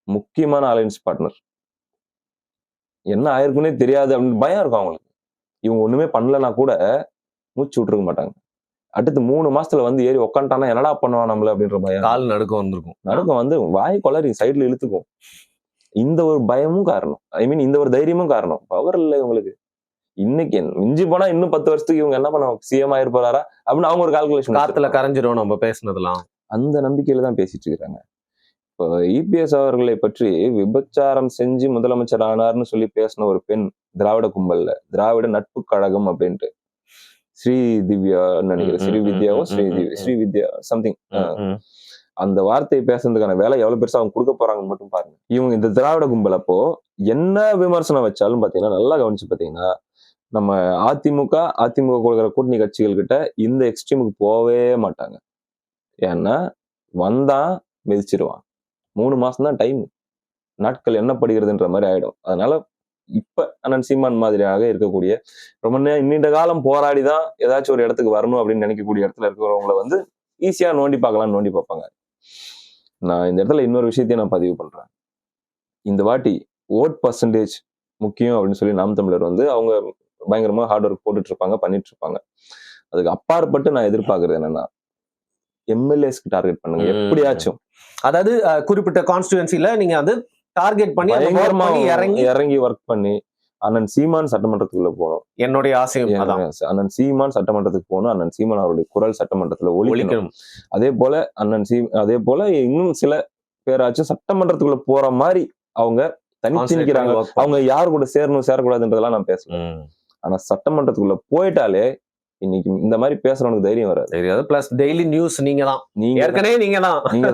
முக்கியமான அலையன்ஸ் பார்ட்னர் என்ன ஆயிருக்குன்னே தெரியாது அப்படின்னு பயம் இருக்கும் அவங்களுக்கு. இவங்க ஒண்ணுமே பண்ணலன்னா கூட மூச்சு விட்டுருக்க மாட்டாங்க. அடுத்து 3 மாசத்துல வந்து ஏறி உக்காண்டானா என்னடா பண்ணுவான் நம்மள அப்படின்ற பயம். கால் நடுக்கம் வந்திருக்கும். நடுக்கம் வந்து வாய் கொளறி சைட்ல இழுத்துக்கும். இந்த ஒரு பயமும் காரணம், ஐ மீன் இந்த ஒரு தைரியமும் காரணம். பவர் இல்லை இவங்களுக்கு. இன்னைக்கு மிஞ்சி போனா இன்னும் 10 வருஷத்துக்கு இவங்க என்ன பண்ணுவாங்க, சிஎம் ஆயிருப்பாரா அப்படின்னு அவங்க ஒரு கால்குலேஷன். காத்துல கரைஞ்சிரும் நம்ம பேசுனதெல்லாம். அந்த நம்பிக்கையில தான் பேசிட்டு இருக்காங்க. இப்போ இபிஎஸ் அவர்களை பற்றி விபச்சாரம் செஞ்சு முதலமைச்சர் ஆனார்னு சொல்லி பேசின ஒரு பெண் திராவிட கும்பல்ல, திராவிட நட்பு கழகம் அப்படின்ட்டு ஸ்ரீ திவ்யா நினைக்கிறேன், ஸ்ரீ வித்யா சம்திங், அந்த வார்த்தையை பேசுறதுக்கான வேலை எவ்வளவு பெருசா அவங்க கொடுக்க போறாங்கன்னு மட்டும் பாருங்க. இவங்க இந்த திராவிட கும்பல் அப்போ என்ன விமர்சனம் வச்சாலும் பாத்தீங்கன்னா, நல்லா கவனிச்சு பாத்தீங்கன்னா, நம்ம அதிமுக கொடுக்குற கூட்டணி கட்சிகள் கிட்ட இந்த எக்ஸ்ட்ரீமுக்கு போகவே மாட்டாங்க. ஏன்னா வந்தா மிதிச்சிருவான். 3 மாசம் தான் டைம், நாட்கள் எண்ணப்படுகிறதுன்ற மாதிரி ஆயிடும். அதனால இப்ப அண்ணன் சீமான் மாதிரியாக இருக்கக்கூடிய ரொம்ப நீண்ட காலம் போராடிதான் ஏதாச்சும் ஒரு இடத்துக்கு வரணும் அப்படின்னு நினைக்கக்கூடிய இடத்துல இருக்கிறவங்களை வந்து ஈஸியா நோண்டி பார்ப்பாங்க. நான் இந்த இடத்துல இன்னொரு விஷயத்தையும் நான் பதிவு பண்றேன். இந்த வாட்டி ஓட் பர்சன்டேஜ் முக்கியம் அப்படின்னு சொல்லி நாம் தமிழர் வந்து அவங்க பயங்கரமா ஹார்ட் ஒர்க் பண்ணிட்டு இருப்பாங்க. அதுக்கு அப்பாற்பட்டு நான் எதிர்பார்க்கறது என்னன்னா, எம்எல்ஏஸ்க்கு டார்கெட் பண்ணுங்க எப்படியாச்சும். அதாவது குறிப்பிட்ட கான்ஸ்டிட்யூன்சில நீங்க வந்து டார்கெட் பண்ணி இறங்கி ஒர்க் பண்ணி அண்ணன் சீமான் சட்டமன்றத்துக்குள்ள போகணும். என்னுடைய ஆசையும் அண்ணன் சீமான் சட்டமன்றத்துக்கு போகணும். அண்ணன் சீமான் அவருடைய குரல் சட்டமன்றத்துல ஒலிக்கணும். அதே போல இன்னும் சில பேராச்சும் சட்டமன்றத்துக்குள்ள போற மாதிரி அவங்க தனிச்சு நிக்கிறாங்க. அவங்க யாரு கூட சேரக்கூடாதுன்றதெல்லாம் நான் பேசுறேன். ஆனா சட்டமன்றத்துக்குள்ள போயிட்டாலே இன்னைக்கு இந்த மாதிரி பேசுறவனுக்கு தைரியம் வராது. பிளஸ் டெய்லி நியூஸ் நீங்க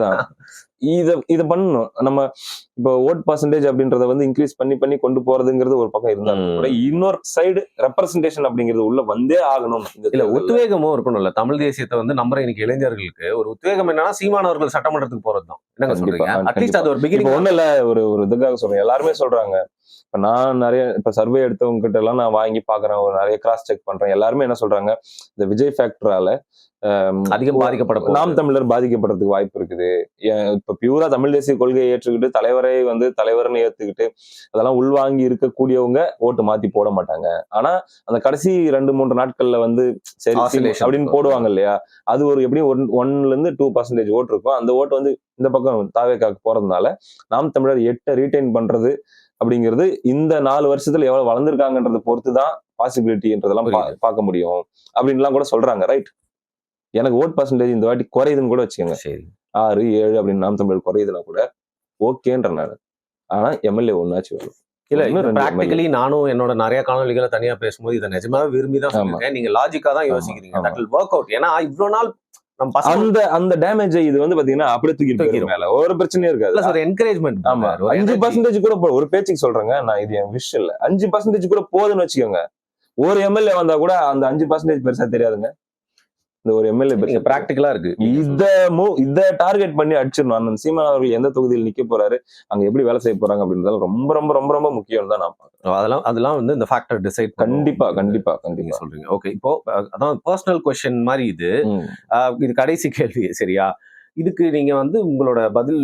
தான் இத பண்ணணும். நம்ம இப்போ ஓட் பர்சன்டேஜ் அப்படின்றத வந்து இன்க்ரீஸ் பண்ணி கொண்டு போறதுங்கிறது ஒரு பக்கம் இருந்தாலும் கூட இன்னொரு சைடு ரெப்ரசன்டேஷன் அப்படிங்கிறது உள்ள வந்தே ஆகணும். இல்ல உத்வேகமும் இருக்கணும்ல. தமிழ் தேசியத்தை வந்து நம்புற இன்னைக்கு இளைஞர்களுக்கு ஒரு உத்வேகம் என்னன்னா சீமானவர்கள் சட்டமன்றத்துக்கு போறதுதான். என்னங்க சொல்றீங்க? அட்லீஸ்ட் அது ஒரு பிகினிங். ஒண்ணு இல்ல, ஒரு இதுக்காக சொல்றேன். எல்லாருமே சொல்றாங்க. இப்ப நான் நிறைய சர்வே எடுத்தவங்க கிட்ட எல்லாம் நான் வாங்கி பாக்குறேன், நிறைய கிராஸ் செக் பண்றேன். எல்லாருமே என்ன சொல்றாங்க, இந்த விஜய் ஃபேக்டரால அதிகம் பாதிக்கப்பட நாம் தமிழர் பாதிக்கப்படுறதுக்கு வாய்ப்பு இருக்குது. இப்ப பியூரா தமிழ் தேசிய கொள்கையை ஏற்றுக்கிட்டு தலைவரை வந்து தலைவர்னு ஏத்துக்கிட்டு அதெல்லாம் உள்வாங்கி இருக்கக்கூடியவங்க ஓட்டு மாத்தி போட மாட்டாங்க. ஆனா அந்த கடைசி 2-3 நாட்கள்ல வந்து சரி அப்படின்னு போடுவாங்க இல்லையா, அது ஒரு எப்படியும் 1-2% ஓட்டு இருக்கும். அந்த ஓட்டு வந்து இந்த பக்கம் தாவேக்காக்கு போறதுனால நாம் தமிழர் 8 ரீடைன் பண்றது அப்படிங்கிறது இந்த 4 வருஷத்துல எவ்வளவு வளர்ந்துருக்காங்கன்றத பொறுத்துதான் பாசிபிலிட்டின்றதெல்லாம் பார்க்க முடியும் அப்படின்லாம் கூட சொல்றாங்க. ரைட், எனக்கு ஓட் பர்சன்டேஜ் இந்த வாட்டி குறையுதுன்னு கூட வச்சுக்கோங்க, 6, 7 அப்படின்னு நாம் தமிழர் குறையுதுன்னா கூட ஓகேன்ற நான். ஆனா எம்எல்ஏ ஒன்னாச்சும் வரும். இல்ல பிராக்டிகலி நானும் என்னோட நிறைய காணொலிகளை தனியா பேசும்போது இதை நிஜமாவே விரும்பி தான் சொல்லிருக்கேன். நீங்க லாஜிக்கா தான் யோசிக்கிறீங்க. That will work out. ஏன்னா இவ்வளவு நாள் அந்த டேமேஜ் இது வந்து பாத்தீங்கன்னா அப்படியே தூக்கி மேல ஒரு பிரச்சனையும் இருக்காது. ஒரு என்கரேஜ்மெண்ட். ஆமா, 5% கூட ஒரு பேச்சுக்கு சொல்றேங்க நான், இது என் விஷ் இல்ல. 5% கூட போதுன்னு வச்சுக்கோங்க. ஒரு எம்எல்ஏ வந்தா கூட அந்த 5% பெருசா தெரியாதுங்க. இந்த ஒரு எம்எல்ஏ பிராக்டிகலா இருக்கு. இத டார்கெட் பண்ணி அடிச்சிடணும். அண்ணன் சீமான் அவர்கள் எந்த தொகுதியில் நிக்க போறாரு, அங்க எப்படி வேலை செய்ய போறாங்க அப்படின்றது ரொம்ப ரொம்ப ரொம்ப ரொம்ப முக்கியம் தான் நான் பாக்குறேன். அதெல்லாம் வந்து இந்த ஃபேக்டர் டிசைட் கண்டிப்பா சொல்றீங்க. ஓகே, இப்போ அதான் பர்சனல் क्वेश्चन மாதிரி இது கடைசி கேள்வி சரியா? இதுக்கு நீங்க வந்து உங்களோட பதில்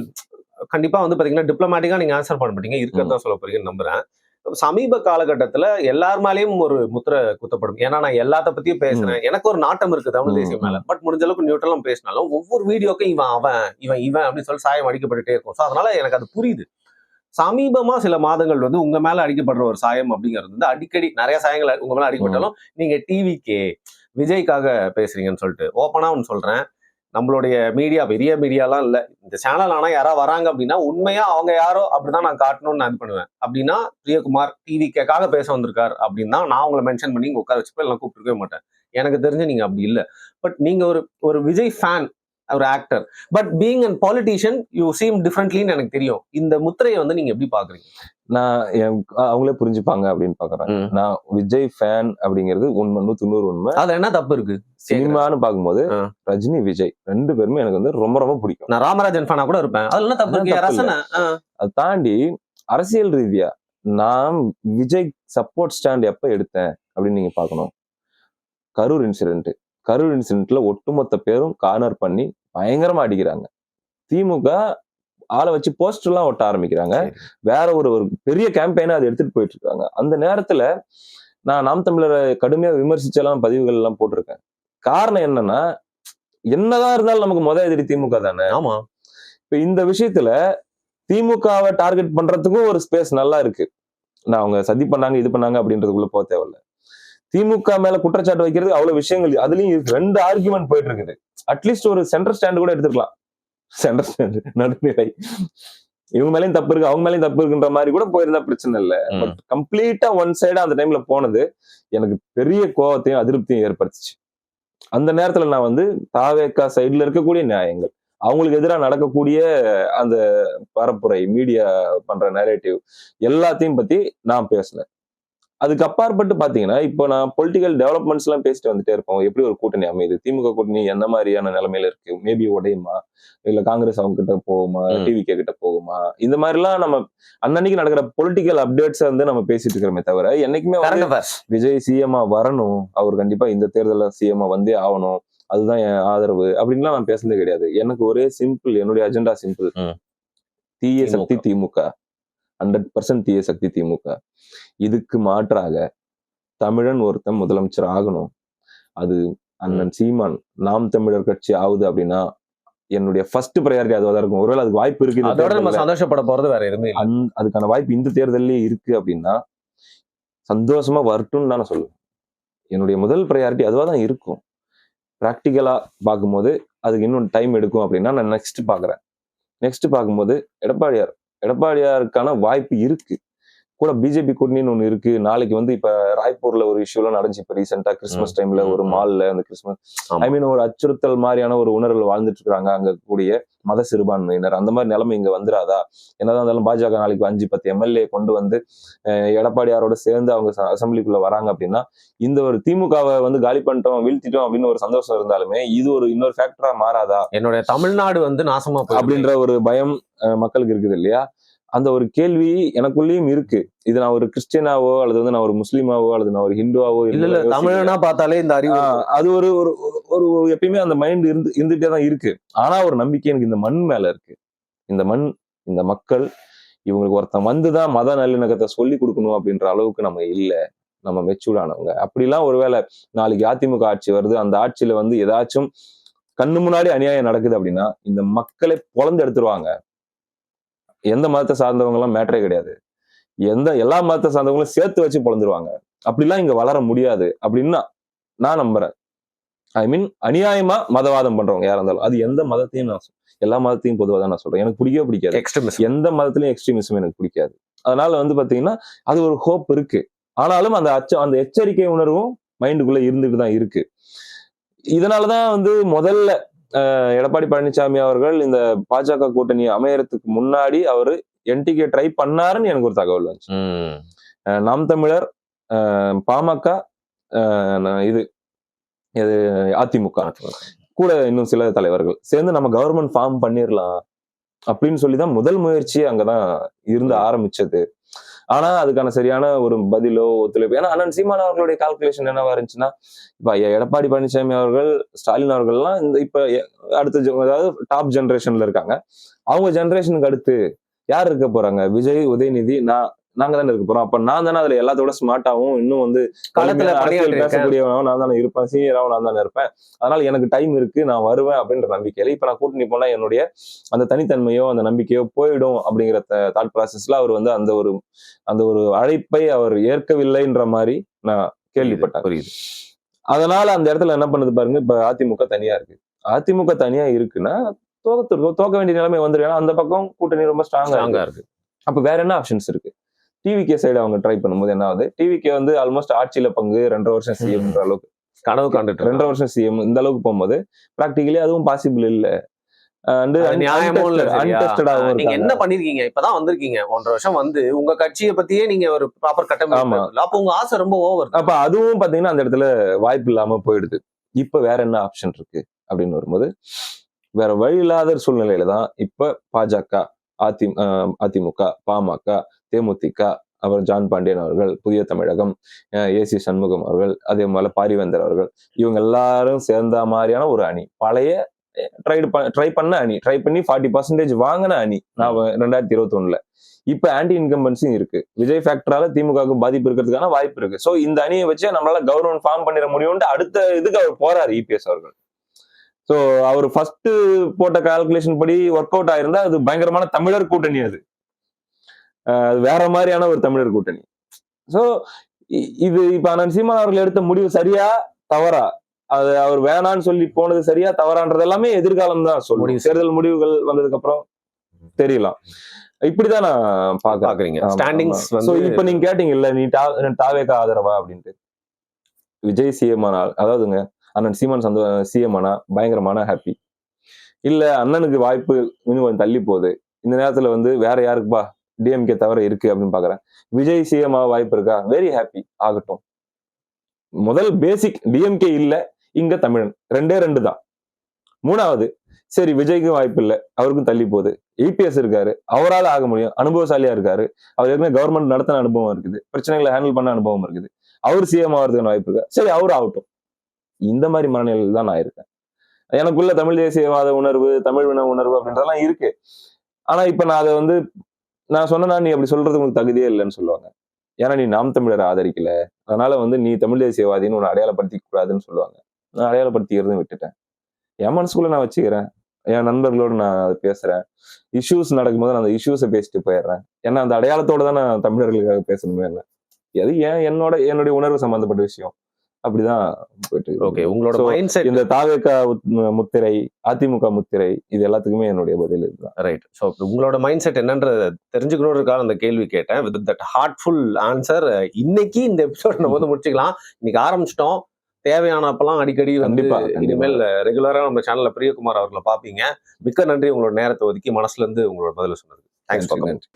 கண்டிப்பா வந்து பாத்தீங்கன்னா டிப்ளமேட்டிக்கா நீங்க ஆன்சர் பண்ண மாட்டீங்க, இருக்கிறதா சொல்ல போறீங்கன்னு நம்புறேன். சமீப காலகட்டத்துல எல்லார் மேலேயும் ஒரு முத்திரை குத்தப்படும். ஏன்னா நான் எல்லாத்த பத்தியும் பேசுறேன், எனக்கு ஒரு நாட்டம் இருக்கு தமிழ் தேசியம் மேல. பட் முடிஞ்ச அளவுக்கு நியூட்ரலும் பேசினாலும் ஒவ்வொரு வீடியோக்கும் இவன் அப்படின்னு சொல்லி சாயம் அடிக்கப்பட்டுட்டே இருக்கும். ஸோ அதனால எனக்கு அது புரியுது. சமீபமா சில மாதங்கள் வந்து உங்க மேல அடிக்கப்படுற ஒரு சாயம் அப்படிங்கிறது வந்து அடிக்கடி நிறைய சாயங்கள் உங்க மேல அடிக்கப்பட்டாலும் நீங்க டிவிக்கே விஜய்க்காக பேசுறீங்கன்னு சொல்லிட்டு ஓப்பனா ஒன்று சொல்றேன். நம்மளுடைய மீடியா பெரிய மீடியாலாம் இல்ல, இந்த சேனல் ஆனா யாராவது வராங்க அப்படின்னா உண்மையா அவங்க யாரோ அப்படிதான் நான் காட்டணும்னு நான் இது பண்ணுவேன். அப்படின்னா பிரியகுமார் டிவிக்காக பேச வந்திருக்காரு அப்படின்னா நான் உங்களை மென்ஷன் பண்ணி இங்க உட்கார வச்சுப்பேன், எல்லாம் கூப்பிட்டுருக்கவே மாட்டேன். எனக்கு தெரிஞ்சு நீங்க அப்படி இல்லை. பட் நீங்க ஒரு விஜய் ஃபேன், ஒரு actor, but being and politician you seem டிஃப்ரெண்ட்லின்னு எனக்கு தெரியும். இந்த முத்திரையை வந்து நீங்க எப்படி பாக்குறீங்க? நான் அவங்களே புரிஞ்சுப்பாங்க அப்படின்னு பாக்குறேன். நான் விஜய் ஃபேன் அப்படிங்கிறது உண்மை, 100% உண்மை. அதுல என்ன தப்பு இருக்கு? சினிமான்னு பாக்கும்போது ரஜினி விஜய் 2 பேருமே எனக்கு வந்து ரொம்ப ரொம்ப பிடிக்கும். நான் ராமராஜன் ஃபேனா கூட இருப்பேன். அதுல என்ன தப்பு இருக்கு? அதை தாண்டி அரசியல் ரீதியா நான் விஜய் சப்போர்ட் ஸ்டாண்ட் எப்ப எடுத்தேன் அப்படின்னு நீங்க பாக்கணும். கரூர் இன்சிடென்ட்ல ஒட்டுமொத்த பேரும் கார்னர் பண்ணி பயங்கரமா அடிக்கிறாங்க. திமுக ஆளை வச்சு போஸ்டர் எல்லாம் ஒட்ட ஆரம்பிக்கிறாங்க. வேற ஒரு பெரிய கேம்பெயினா அதை எடுத்துட்டு போயிட்டு இருக்காங்க. அந்த நேரத்துல நான் நாம் தமிழரை கடுமையா விமர்சிச்செல்லாம் பதிவுகள் எல்லாம் போட்டிருக்கேன். காரணம் என்னன்னா, என்னதான் இருந்தாலும் நமக்கு எதிரி திமுக தானே. ஆமா, இப்ப இந்த விஷயத்துல திமுகவை டார்கெட் பண்றதுக்கும் ஒரு ஸ்பேஸ் நல்லா இருக்கு. நான் அவங்க சதி பண்ணாங்க இது பண்ணாங்க அப்படின்றதுக்குள்ள போக தேவையில்ல. திமுக மேல குற்றச்சாட்டு வைக்கிறது அவ்வளவு விஷயங்கள் அதுலயும் 2 ஆர்குமெண்ட் போயிட்டு இருக்குது. அட்லீஸ்ட் ஒரு சென்டர் ஸ்டாண்ட் கூட எடுத்துக்கலாம். சென்டர் ஸ்டாண்ட் நடுநிலை, இவங்க மேலேயும் தப்பு இருக்கு அவங்க மேலேயும் தப்பு இருக்குன்ற மாதிரி கூட போயிருந்தா பிரச்சனை இல்லை. பட் கம்ப்ளீட்டா ஒன் சைடா அந்த டைம்ல போனது எனக்கு பெரிய கோபத்தையும் அதிருப்தியும் ஏற்படுத்துச்சு. அந்த நேரத்துல நான் வந்து தாவேக்கா சைட்ல இருக்கக்கூடிய நியாயங்கள், அவங்களுக்கு எதிராக நடக்கக்கூடிய அந்த பரப்புரை, மீடியா பண்ற நரேட்டிவ் எல்லாத்தையும் பத்தி நான் பேசினேன். அதுக்கு அப்பாற்பட்டு பாத்தீங்கன்னா இப்போ நான் பொலிட்டிக்கல் டெவலப்மெண்ட்ஸ் எல்லாம் பேசிட்டு வந்துட்டே இருப்போம். எப்படி ஒரு கூட்டணி அமையுது, திமுக கூட்டணி என்ன மாதிரியான நிலைமையில இருக்கு, மேபி உடையுமா, இல்ல காங்கிரஸ் அவங்க கிட்ட போகுமா, டிவிகே கிட்ட போகுமா, இந்த மாதிரி எல்லாம் நம்ம அன்னன்னைக்கு நடக்கிற பொலிட்டிக்கல் அப்டேட்ஸ் வந்து நம்ம பேசிட்டு இருக்கிறோமே தவிர என்னைக்குமே விஜய் சிஎம்ஆ வரணும், அவர் கண்டிப்பா இந்த தேர்தலில் சிஎம்ஆ வந்தே ஆகணும், அதுதான் என் ஆதரவு அப்படின்லாம் நான் பேசுனதே கிடையாது. எனக்கு ஒரே சிம்பிள், என்னுடைய அஜெண்டா சிம்பிள், தீய சக்தி திமுக, 100% தீய சக்தி திமுக. இதுக்கு மாற்றாக தமிழன் ஒருத்தன் முதலமைச்சர் ஆகணும், அது அண்ணன் சீமான் நாம் தமிழர் கட்சி ஆகுது அப்படின்னா என்னுடைய ஃபர்ஸ்ட் ப்ரையாரிட்டி அதுவாக இருக்கும். ஒருவேளை அதுக்கு வாய்ப்பு இருக்கு, அதோட நம்ம சந்தோஷப்பட போறது வேற எதுவுமே அதுக்கான வாய்ப்பு இந்த தேர்தலே இருக்கு அப்படின்னா சந்தோஷமா வரட்டும்னு நான் சொல்லுவேன். என்னுடைய முதல் ப்ரையாரிட்டி அதுவா தான் இருக்கும். ப்ராக்டிக்கலா பார்க்கும்போது அதுக்கு இன்னும் டைம் எடுக்கும் அப்படின்னா நான் நெக்ஸ்ட் பார்க்கும்போது எடப்பாடியாருக்கான வாய்ப்பு இருக்கு. கூட பிஜேபி கூட்டணின்னு ஒண்ணு இருக்கு. நாளைக்கு வந்து இப்ப ராய்ப்பூர்ல ஒரு இஷ்யூலாம் நடந்துச்சு. இப்ப ரீசெண்டா கிறிஸ்மஸ் டைம்ல ஒரு மால்ல அந்த கிறிஸ்மஸ் ஒரு அச்சுறுத்தல் மாதிரியான ஒரு உணர்வுகள் வாழ்ந்துட்டு இருக்காங்க அங்க கூடிய மத சிறுபான்மையினர். அந்த மாதிரி நிலைமை இங்க வந்துடாதா? என்னதான் இருந்தாலும் பாஜக நாளைக்கு 5-10 எம்எல்ஏ கொண்டு வந்து எடப்பாடியாரோட சேர்ந்து அவங்க அசம்பிளிக்குள்ள வராங்க அப்படின்னா இந்த ஒரு திமுகவை வந்து காலி பண்ணிட்டோம் வீழ்த்திட்டோம் அப்படின்னு ஒரு சந்தோஷம் இருந்தாலுமே இது ஒரு இன்னொரு ஃபேக்டரா மாறாதா? என்னுடைய தமிழ்நாடு வந்து நாசமா அப்படின்ற ஒரு பயம் மக்களுக்கு இருக்குது இல்லையா? அந்த ஒரு கேள்வி எனக்குள்ளேயும் இருக்கு. இது நான் ஒரு கிறிஸ்டியனாவோ அல்லது வந்து நான் ஒரு முஸ்லீமாவோ அல்லது நான் ஒரு ஹிந்துவாவோ இல்ல தமிழனா பார்த்தாலே இந்த அறிவு அது ஒரு ஒரு ஒரு எப்பயுமே அந்த மைண்ட் இருந்துட்டே தான் இருக்கு. ஆனா ஒரு நம்பிக்கை எனக்கு இந்த மண் மேல இருக்கு. இந்த மண், இந்த மக்கள், இவங்களுக்கு ஒருத்தன் வந்துதான் மத நல்லிணக்கத்தை சொல்லி கொடுக்கணும் அப்படின்ற அளவுக்கு நம்ம இல்ல. நம்ம மெச்சூர்ட் ஆனவங்க. அப்படிலாம் ஒருவேளை நாளைக்கு அதிமுக ஆட்சி வருது, அந்த ஆட்சியில வந்து ஏதாச்சும் கண்ணு முன்னாடி அநியாயம் நடக்குது அப்படின்னா இந்த மக்களை பொளந்து எடுத்துருவாங்க. எந்த மதத்தை சார்ந்தவங்க எல்லாம் மேட்டரே கிடையாது. எல்லா மதத்தை சார்ந்தவங்களும் சேர்த்து வச்சு பொளந்துருவாங்க. அப்படிலாம் இங்க வளர முடியாது அப்படின்னு நான் நம்புறேன். ஐ மீன் அநியாயமா மதவாதம் பண்றவங்க யாரா இருந்தாலும் அது எந்த மதத்தையும் எல்லா மதத்தையும் பொதுவாக தான் நான் சொல்றேன். எனக்கு பிடிக்கவே பிடிக்காது. எக்ஸ்ட்ரீமிசம் எந்த மதத்திலையும் எக்ஸ்ட்ரீமிசம் எனக்கு பிடிக்காது. அதனால வந்து பாத்தீங்கன்னா அது ஒரு ஹோப் இருக்கு. ஆனாலும் அந்த எச்சரிக்கை உணர்வும் மைண்டுக்குள்ள இருந்துட்டு தான் இருக்கு. இதனாலதான் வந்து முதல்ல எடப்பாடி பழனிசாமி அவர்கள் இந்த பாஜக கூட்டணி அமையறதுக்கு முன்னாடி அவரு என்டிகே ட்ரை பண்ணாருன்னு எனக்கு ஒரு தகவல் வந்துச்சு. நாம் தமிழர், பாமக, இது அதிமுக கூட இன்னும் சில தலைவர்கள் சேர்ந்து நம்ம கவர்மெண்ட் ஃபார்ம் பண்ணிடலாம் அப்படின்னு சொல்லிதான் முதல் முயற்சி அங்கதான் இருந்து ஆரம்பிச்சது. ஆனா அதுக்கான சரியான ஒரு பதிலோ ஒத்துழைப்பு, ஏன்னா அண்ணன் சீமான் அவர்களுடைய கால்குலேஷன் என்னவா இருந்துச்சுன்னா, இப்ப எடப்பாடி பழனிசாமி அவர்கள், ஸ்டாலின் அவர்கள்லாம் இந்த இப்ப அடுத்த அதாவது டாப் ஜெனரேஷன்ல இருக்காங்க. அவங்க ஜெனரேஷனுக்கு அடுத்து யார் இருக்க போறாங்க? விஜய், உதயநிதி, நாங்க தானே இருக்க போறோம். அப்ப நான் தானே அதுல எல்லாத்தோட ஸ்மார்ட்டாவும் இன்னும் வந்து காலத்துல பேசக்கூடியவனாவும் நான் தானே இருப்பேன், சீனியராகவும் நான் தானே இருப்பேன். அதனால எனக்கு டைம் இருக்கு, நான் வருவேன் அப்படின்ற நம்பிக்கையில இப்ப நான் கூட்டணி போனா என்னுடைய அந்த தனித்தன்மையோ அந்த நம்பிக்கையோ போயிடும் அப்படிங்கிற தாட் ப்ராசஸ்ல அவர் வந்து அந்த ஒரு அழைப்பை அவர் ஏற்கவில்லைன்ற மாதிரி நான் கேள்விப்பட்டேன். புரியுது. அதனால அந்த இடத்துல என்ன பண்ணுது பாருங்க, இப்ப அதிமுக தனியா இருக்கு. அதிமுக தனியா இருக்குன்னா தோக்க வேண்டிய நிலைமை வந்துடும். ஏன்னா அந்த பக்கம் கூட்டணி ரொம்ப ஸ்ட்ராங்கா இருக்கு. அப்ப வேற என்ன ஆப்ஷன்ஸ் இருக்கு? டிவிகே சைடு அவங்க ட்ரை பண்ணும்போது என்ன ஆகுது, டிவிகே வந்து ஆல்மோஸ்ட் ஆட்சியில பங்கு 2.5 வருஷம் சிஎம் அளவுக்கு கனவு காண்டுட்டு 2.5 வருஷம் சிஎம் இந்த அளவுக்கு போகும்போது பிராக்டிகலி அதுவும் பாசிபிள் இல்ல. நீங்க என்ன பண்ணிருக்கீங்க? இப்பதான் வந்திருக்கீங்க, 1.5 வருஷம் வந்து உங்க கட்சியை பத்தியே நீங்க ஒரு ப்ராப்பர் கட்டமைப்பு, அப்ப உங்க ஆசை ரொம்ப ஓவர். அப்ப அதுவும் பாத்தீங்கன்னா அந்த இடத்துல வாய்ப்பு இல்லாம போயிடுது. இப்ப வேற என்ன ஆப்ஷன் இருக்கு அப்படின்னு வரும்போது வேற வழி இல்லாத சூழ்நிலையில தான் இப்ப பாஜக, அதிமுக, பாமக, தேமுதிக, அப்புறம் ஜான் பாண்டியன் அவர்கள், புதிய தமிழகம், ஏசி சண்முகம் அவர்கள், அதே போல பாரிவேந்தர் அவர்கள், இவங்க எல்லாரும் சேர்ந்த மாதிரியான ஒரு அணி. பழைய ட்ரை பண்ண அணி, ட்ரை பண்ணி 40% வாங்கின அணி நான் 2021. இப்ப ஆன்டி இன்கம்பன்சியும் இருக்கு. விஜய் ஃபேக்டரால திமுகவுக்கு பாதிப்பு இருக்கிறதுக்கான வாய்ப்பு இருக்கு. சோ இந்த அணியை வச்சு நம்மளால கவர்மெண்ட் ஃபார்ம் பண்ணிட முடியும்னு அடுத்த இதுக்கு அவர் போறாரு இபிஎஸ் அவர்கள். சோ அவர் ஃபர்ஸ்ட் போட்ட கால்குலேஷன் படி ஒர்க் அவுட் ஆயிருந்தா அது பயங்கரமான தமிழர் கூட்டணி. அது வேற மாதிரியான ஒரு தமிழர் கூட்டணி. சோ இது இப்ப அண்ணன் சீமான் அவர்கள் எடுத்த முடிவு சரியா தவறா, அது அவர் வேணான்னு சொல்லி போனது சரியா தவறான்றது எல்லாமே எதிர்காலம் தான் சொல்லுவோம். தேர்தல் முடிவுகள் வந்ததுக்கு அப்புறம் தெரியலாம். இப்படிதான் நான் பாக்குறீங்க. இப்ப நீங்க கேட்டீங்கல்ல, நீ தாவேகா ஆதரவா அப்படின்ட்டு. விஜய் சிஎம் ஆனால், அதாவதுங்க அண்ணன் சீமான் சிஎம் ஆனா பயங்கரமான ஹாப்பி. இல்ல அண்ணனுக்கு வாய்ப்பு இன்னும் தள்ளி போகுது, இந்த நேரத்துல வந்து வேற யாருக்குப்பா டிஎம்கே தவிர இருக்கு அப்படின்னு பாக்குறேன், விஜய் சிஎம் வாய்ப்பு இருக்கா, வெரி ஹாப்பி ஆகட்டும். முதல் பேசிக் டிஎம்கே இல்ல, இங்க தமிழன் 2 தான். மூணாவது சரி விஜய்க்கும் வாய்ப்பு இல்லை, அவருக்கும் தள்ளி போகுது, இபிஎஸ் இருக்காரு, அவரால் ஆக முடியும், அனுபவசாலியா இருக்காரு, அவர் ஏற்கனவே கவர்மெண்ட் நடத்தின அனுபவம் இருக்குது, பிரச்சனைகளை ஹேண்டில் பண்ண அனுபவம் இருக்குது, அவர் சிஎம் ஆகிறதுக்கான வாய்ப்பு இருக்கு, சரி அவரு ஆகட்டும். இந்த மாதிரி மனநிலையில் தான் நான் இருக்கேன். எனக்குள்ள தமிழ் தேசியவாத உணர்வு, தமிழ் வின உணர்வு அப்படின்றதெல்லாம் இருக்கு. ஆனா இப்ப நான் அதை வந்து நான் சொன்னா நீ அப்படி சொல்றது உங்களுக்கு தகுதியே இல்லைன்னு சொல்லுவாங்க. ஏன்னா நீ நாம் தமிழரை ஆதரிக்கல, அதனால வந்து நீ தமிழ் தேசியவாதின்னு உன்னை அடையாளப்படுத்திக்க கூடாதுன்னு சொல்லுவாங்க. நான் அடையாளப்படுத்திக்கிறதும் விட்டுட்டேன். என் மனசுக்குள்ள நான் வச்சுக்கிறேன், என் நண்பர்களோடு நான் பேசுறேன், இஷ்யூஸ் நடக்கும்போது நான் அந்த இஷ்யூஸை பேசிட்டு போயிடுறேன். ஏன்னா அந்த அடையாளத்தோட தான் நான் தமிழர்களுக்காக பேசணுமே. என்ன அது என்னுடைய உணர்வு சம்பந்தப்பட்ட விஷயம். அப்படிதான் போயிட்டு. ஓகே, உங்களோட மைண்ட் செட் இந்த தாவேகா முத்திரை, அதிமுக முத்திரை, இது எல்லாத்துக்குமே என்னுடைய பதில் இதுதான். ரைட். ஸோ உங்களோட மைண்ட் செட் என்னன்றத தெரிஞ்சுக்கணுன்றதுக்காக அந்த கேள்வி கேட்டேன். வித் தட் ஹார்ட்ஃபுல் ஆன்சர் இன்னைக்கு இந்த எபிசோட் நம்ம வந்து முடிச்சுக்கலாம். இன்னைக்கு ஆரம்பிச்சிட்டோம். தேவையானப்பெல்லாம் அடிக்கடி கண்டிப்பா இனிமேல் ரெகுலரா நம்ம சேனல்ல பிரியகுமார் அவர்களை பாப்பீங்க. மிக்க நன்றி உங்களோட நேரத்தை ஒதுக்கி மனசுல இருந்து உங்களோட பதில சொன்னது. தேங்க்ஸ்.